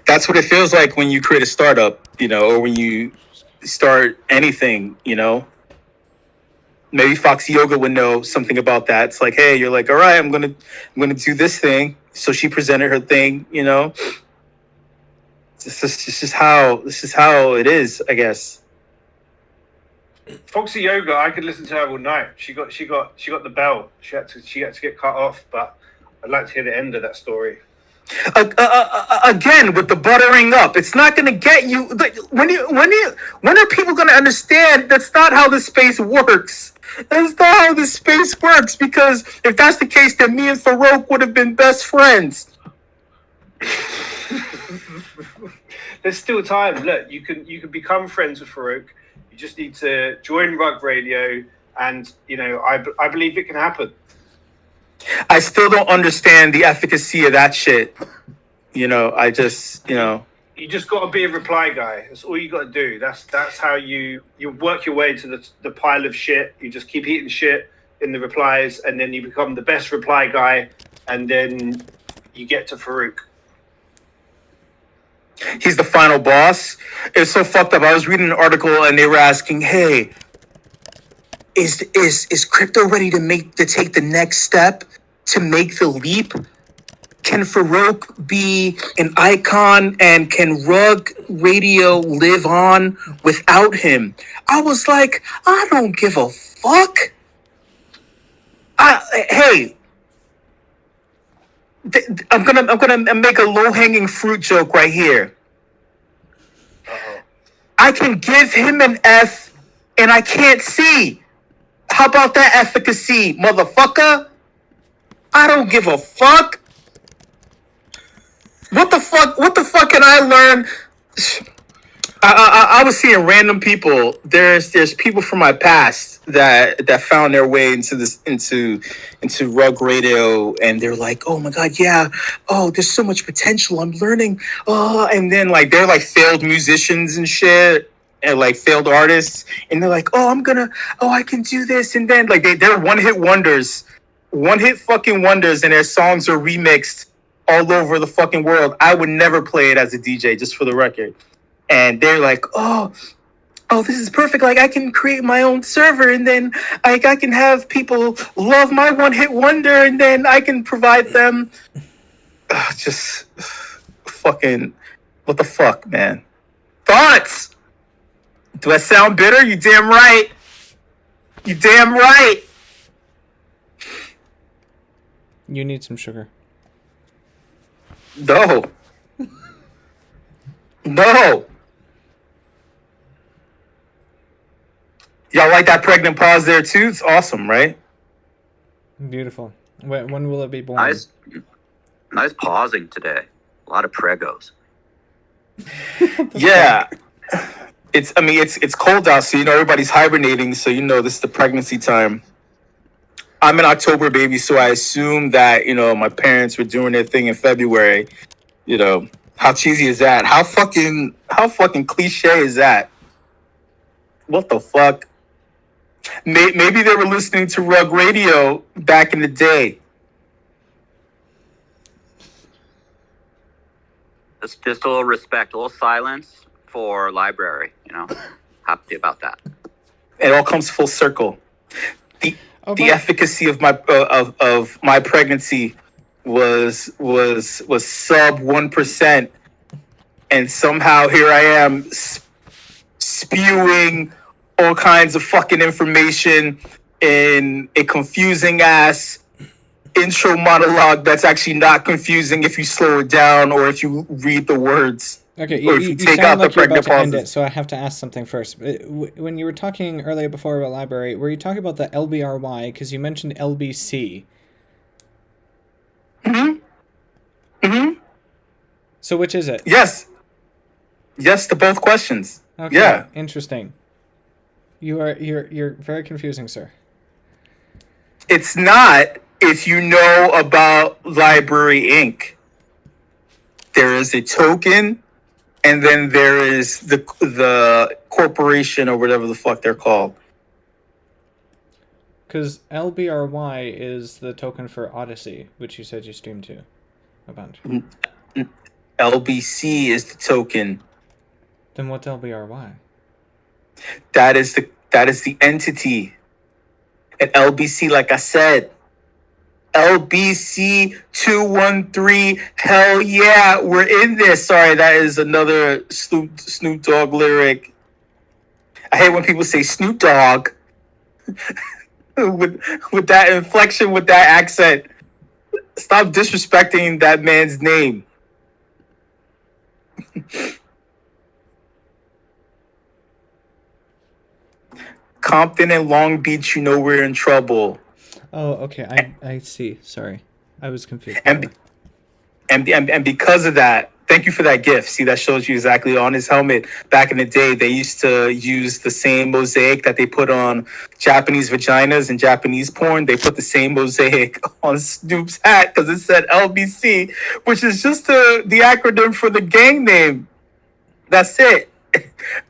That's what it feels like when you create a startup, you know, or when you start anything, you know. Maybe Foxyoga would know something about that. It's like, hey, you're like, all right, I'm gonna do this thing. So she presented her thing, you know. This is how it is, I guess. Foxyoga, I could listen to her all night. She got the bell. She had to get cut off, but I'd like to hear the end of that story. Again with the buttering up, it's not going to get you. When are people going to understand that's not how this space works? That's not how this space works. Because if that's the case, then me and Farouk would have been best friends. There's still time. Look, you can become friends with Farouk. You just need to join Rug Radio, and you know I believe it can happen. I still don't understand the efficacy of that shit. You know, I just, you know. You just got to be a reply guy. That's all you got to do. That's how you work your way to the pile of shit. You just keep eating shit in the replies, and then you become the best reply guy, and then you get to Farouk. He's the final boss. It's so fucked up. I was reading an article and they were asking, "Hey, is crypto ready to take the next step to make the leap? Can Farouk be an icon, and can Rug Radio live on without him?" I was like, I don't give a fuck. Hey, I'm gonna make a low-hanging fruit joke right here. I can give him an F, and I can't see. How about that efficacy, motherfucker? I don't give a fuck. What the fuck can I learn? I was seeing random people. There's people from my past that found their way into Rug Radio, and they're like, oh my god, yeah, oh, there's so much potential. I'm learning. Oh, and then like they're like failed musicians and shit, and like failed artists, and they're like, oh, I can do this, and then like they're one hit fucking wonders, and their songs are remixed all over the fucking world. I would never play it as a DJ, just for the record. And they're like, oh, this is perfect. Like, I can create my own server, and then I can have people love my one-hit wonder, and then I can provide them. Just fucking, what the fuck, man? Thoughts? Do I sound bitter? You damn right. You damn right. You need some sugar. No. No. Y'all like that pregnant pause there too? It's awesome, right? Beautiful. When will it be born? Nice pausing today. A lot of pregos. Yeah. It's cold out, so everybody's hibernating, so this is the pregnancy time. I'm an October baby, so I assume that, my parents were doing their thing in February. How cheesy is that? How fucking cliche is that? What the fuck? Maybe they were listening to Rug Radio back in the day. It's just a little respect, a little silence for library, Happy about that. It all comes full circle. The efficacy of my pregnancy was sub 1%, and somehow here I am spewing all kinds of fucking information in a confusing ass intro monologue that's actually not confusing if you slow it down or if you read the words. Okay, or if you take sound out like the you're about pregnant to end pauses. it, so I have to ask something first. When you were talking earlier before about library, were you talking about the LBRY? Because you mentioned LBC. So which is it? Yes to both questions. Okay, Yeah. Interesting. You're very confusing, sir. It's not if you know about Library Inc. There is a token, and then there is the corporation or whatever the fuck they're called. Because LBRY is the token for Odyssey, which you said you streamed to a bunch. LBC is the token. Then what's LBRY? That is the entity. And LBC, like I said, LBC 213. Hell yeah, we're in this. Sorry, that is another Snoop Dogg lyric. I hate when people say Snoop Dogg with that inflection, with that accent. Stop disrespecting that man's name. Compton and Long Beach, we're in trouble. Oh, okay. I see. Sorry, I was confused. And because of that, thank you for that gift. See, that shows you exactly on his helmet. Back in the day, they used to use the same mosaic that they put on Japanese vaginas and Japanese porn. They put the same mosaic on Snoop's hat because it said LBC, which is just the acronym for the gang name. That's it.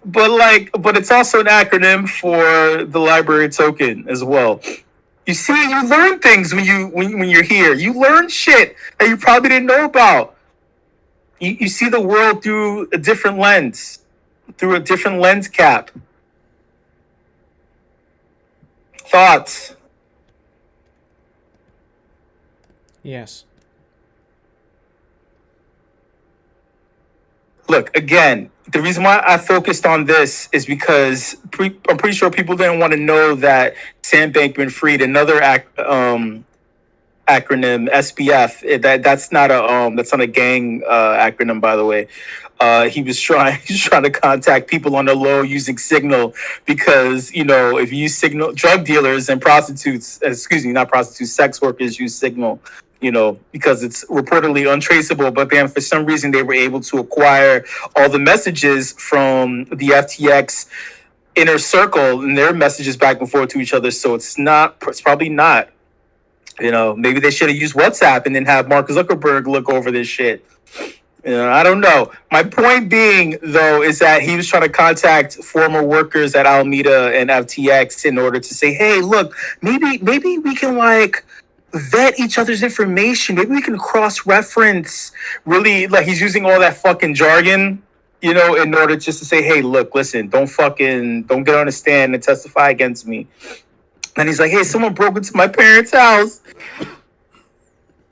But it's also an acronym for the library token as well. You see, you learn things when you're here. You learn shit that you probably didn't know about. You see the world through a different lens, through a different lens cap. Thoughts? Yes. Look, again, the reason why I focused on this is because I'm pretty sure people didn't want to know that Sam Bankman-Fried, another acronym, SBF. That's not a gang acronym, by the way. He was trying to contact people on the low using Signal because, if you use Signal, drug dealers and not prostitutes, sex workers use Signal. Because it's reportedly untraceable, but then for some reason they were able to acquire all the messages from the FTX inner circle and their messages back and forth to each other. So it's probably not. Maybe they should have used WhatsApp and then have Mark Zuckerberg look over this shit. I don't know. My point being, though, is that he was trying to contact former workers at Alameda and FTX in order to say, hey, look, maybe we can vet each other's information. Maybe we can cross-reference. Really, he's using all that fucking jargon, in order just to say, hey, look, listen, don't get on the stand and testify against me. And he's like, hey, someone broke into my parents' house.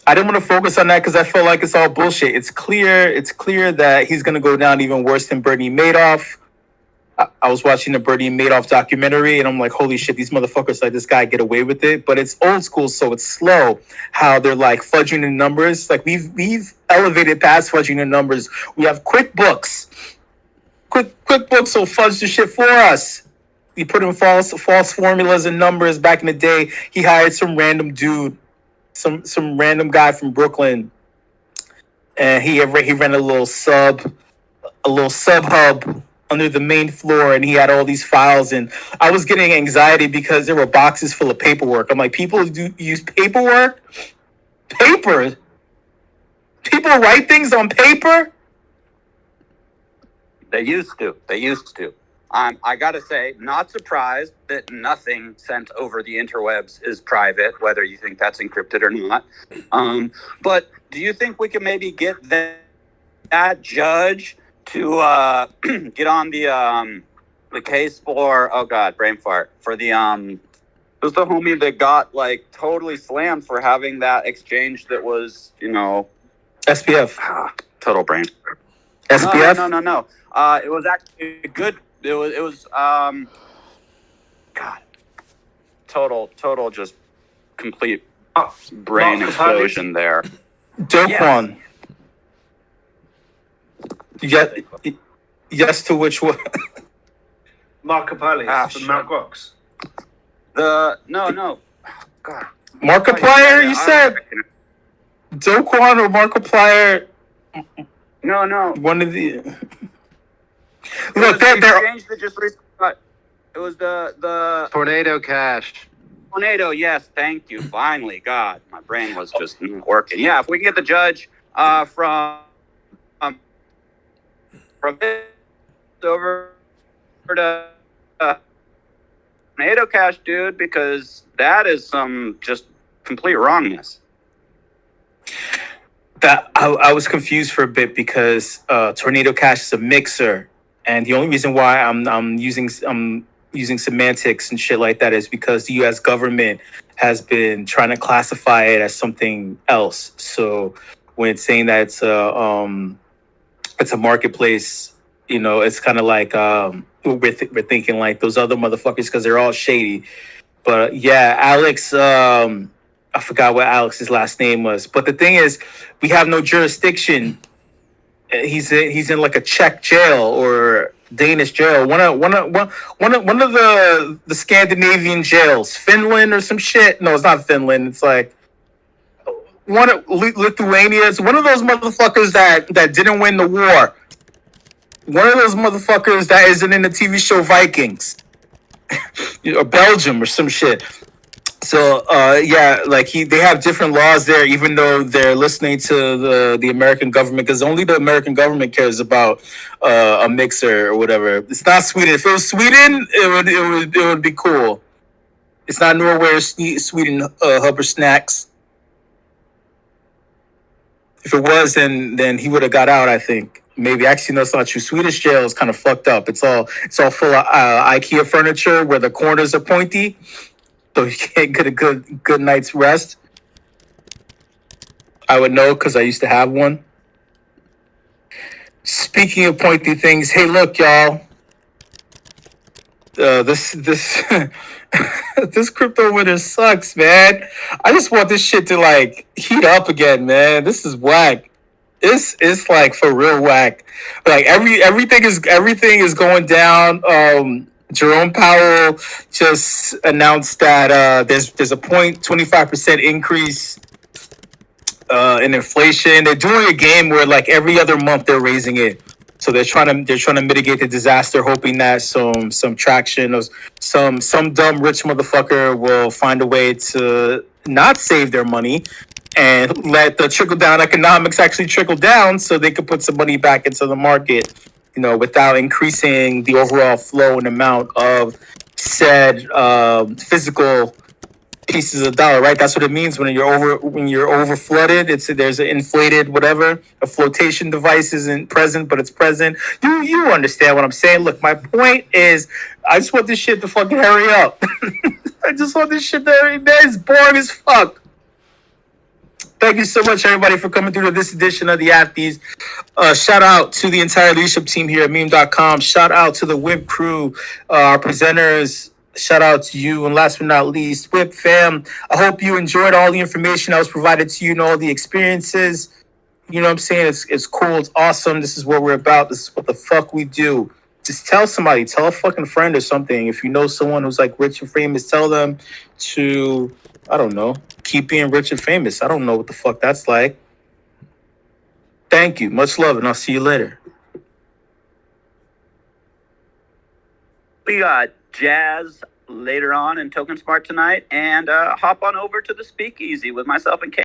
I didn't want to focus on that because I feel like it's all bullshit. It's clear that he's going to go down even worse than Bernie Madoff. I was watching the Bernie Madoff documentary, and I'm like, holy shit, these motherfuckers let this guy get away with it. But it's old school, so it's slow. How they're fudging the numbers. We've elevated past fudging the numbers. We have QuickBooks. QuickBooks will fudge the shit for us. He put in false formulas and numbers back in the day. He hired some random dude, some random guy from Brooklyn, and he ran a little sub hub under the main floor, and he had all these files, and I was getting anxiety because there were boxes full of paperwork. I'm like, people do use paperwork? Paper? People write things on paper? They used to. I gotta say, not surprised that nothing sent over the interwebs is private, whether you think that's encrypted or not. But do you think we can maybe get that judge to get on the case for, oh god, brain fart, for the who's the homie that got totally slammed for having that exchange that was SPF. Total brain. SPF? No. It was actually good. It was god, total just complete brain explosion there. Doquan. Yeah. Yes to which one? Markiplier from Mt. Gox. No. God. Markiplier, you said? Doquan or Markiplier? No. One of the. Look, they're exchange that just recently got. It was the Tornado Cash. Tornado, yes, thank you. Finally, God, my brain was just not working. Yeah, if we can get the judge from over to Tornado Cash, dude, because that is some just complete wrongness. That I was confused for a bit because Tornado Cash is a mixer, and the only reason why I'm using semantics and shit like that is because the U.S. government has been trying to classify it as something else. So when it's saying that it's a marketplace, it's kind of like we're thinking like those other motherfuckers because they're all shady. But yeah, Alex, I forgot what Alex's last name was. But the thing is, we have no jurisdiction. He's in like a Czech jail or Danish jail. One of the Scandinavian jails, Finland or some shit. No, it's not Finland. It's like one of Lithuania. It's one of those motherfuckers that didn't win the war. One of those motherfuckers that isn't in the TV show Vikings or Belgium or some shit. So yeah, like they have different laws there, even though they're listening to the American government, because only the American government cares about a mixer or whatever. It's not Sweden. If it was Sweden, it would be cool. It's not Norway or Sweden, Hubbard Snacks. If it was, then he would have got out, I think. Maybe. Actually, no, it's not true. Swedish jail is kind of fucked up. It's all full of IKEA furniture where the corners are pointy, so you can't get a good night's rest. I would know because I used to have one. Speaking of pointy things, hey, look, y'all. This this crypto winter sucks, man. I just want this shit to like heat up again, man. This is whack. It's like for real whack. Like everything is going down. Jerome Powell just announced that there's a 0.25% increase in inflation. They're doing a game where like every other month they're raising it. So they're trying to mitigate the disaster, hoping that some traction or some dumb rich motherfucker will find a way to not save their money and let the trickle down economics actually trickle down, so they could put some money back into the market, without increasing the overall flow and amount of said physical pieces of dollar, right? That's what it means when you're over flooded. There's an inflated whatever. A flotation device isn't present, but it's present. You understand what I'm saying? Look, my point is, I just want this shit to fucking hurry up. I just want this shit to hurry. Man, it's boring as fuck. Thank you so much, everybody, for coming through to this edition of the Afties. Shout out to the entire leadership team here at meme.com. Shout out to the WIP crew, our presenters. Shout out to you. And last but not least, WIP fam. I hope you enjoyed all the information that was provided to you and all the experiences. You know what I'm saying? It's cool. It's awesome. This is what we're about. This is what the fuck we do. Just tell somebody. Tell a fucking friend or something. If you know someone who's like rich and famous, tell them to, I don't know, keep being rich and famous. I don't know what the fuck that's like. Thank you. Much love, and I'll see you later. We got jazz later on in Token Smart tonight, and hop on over to the Speakeasy with myself and Kate.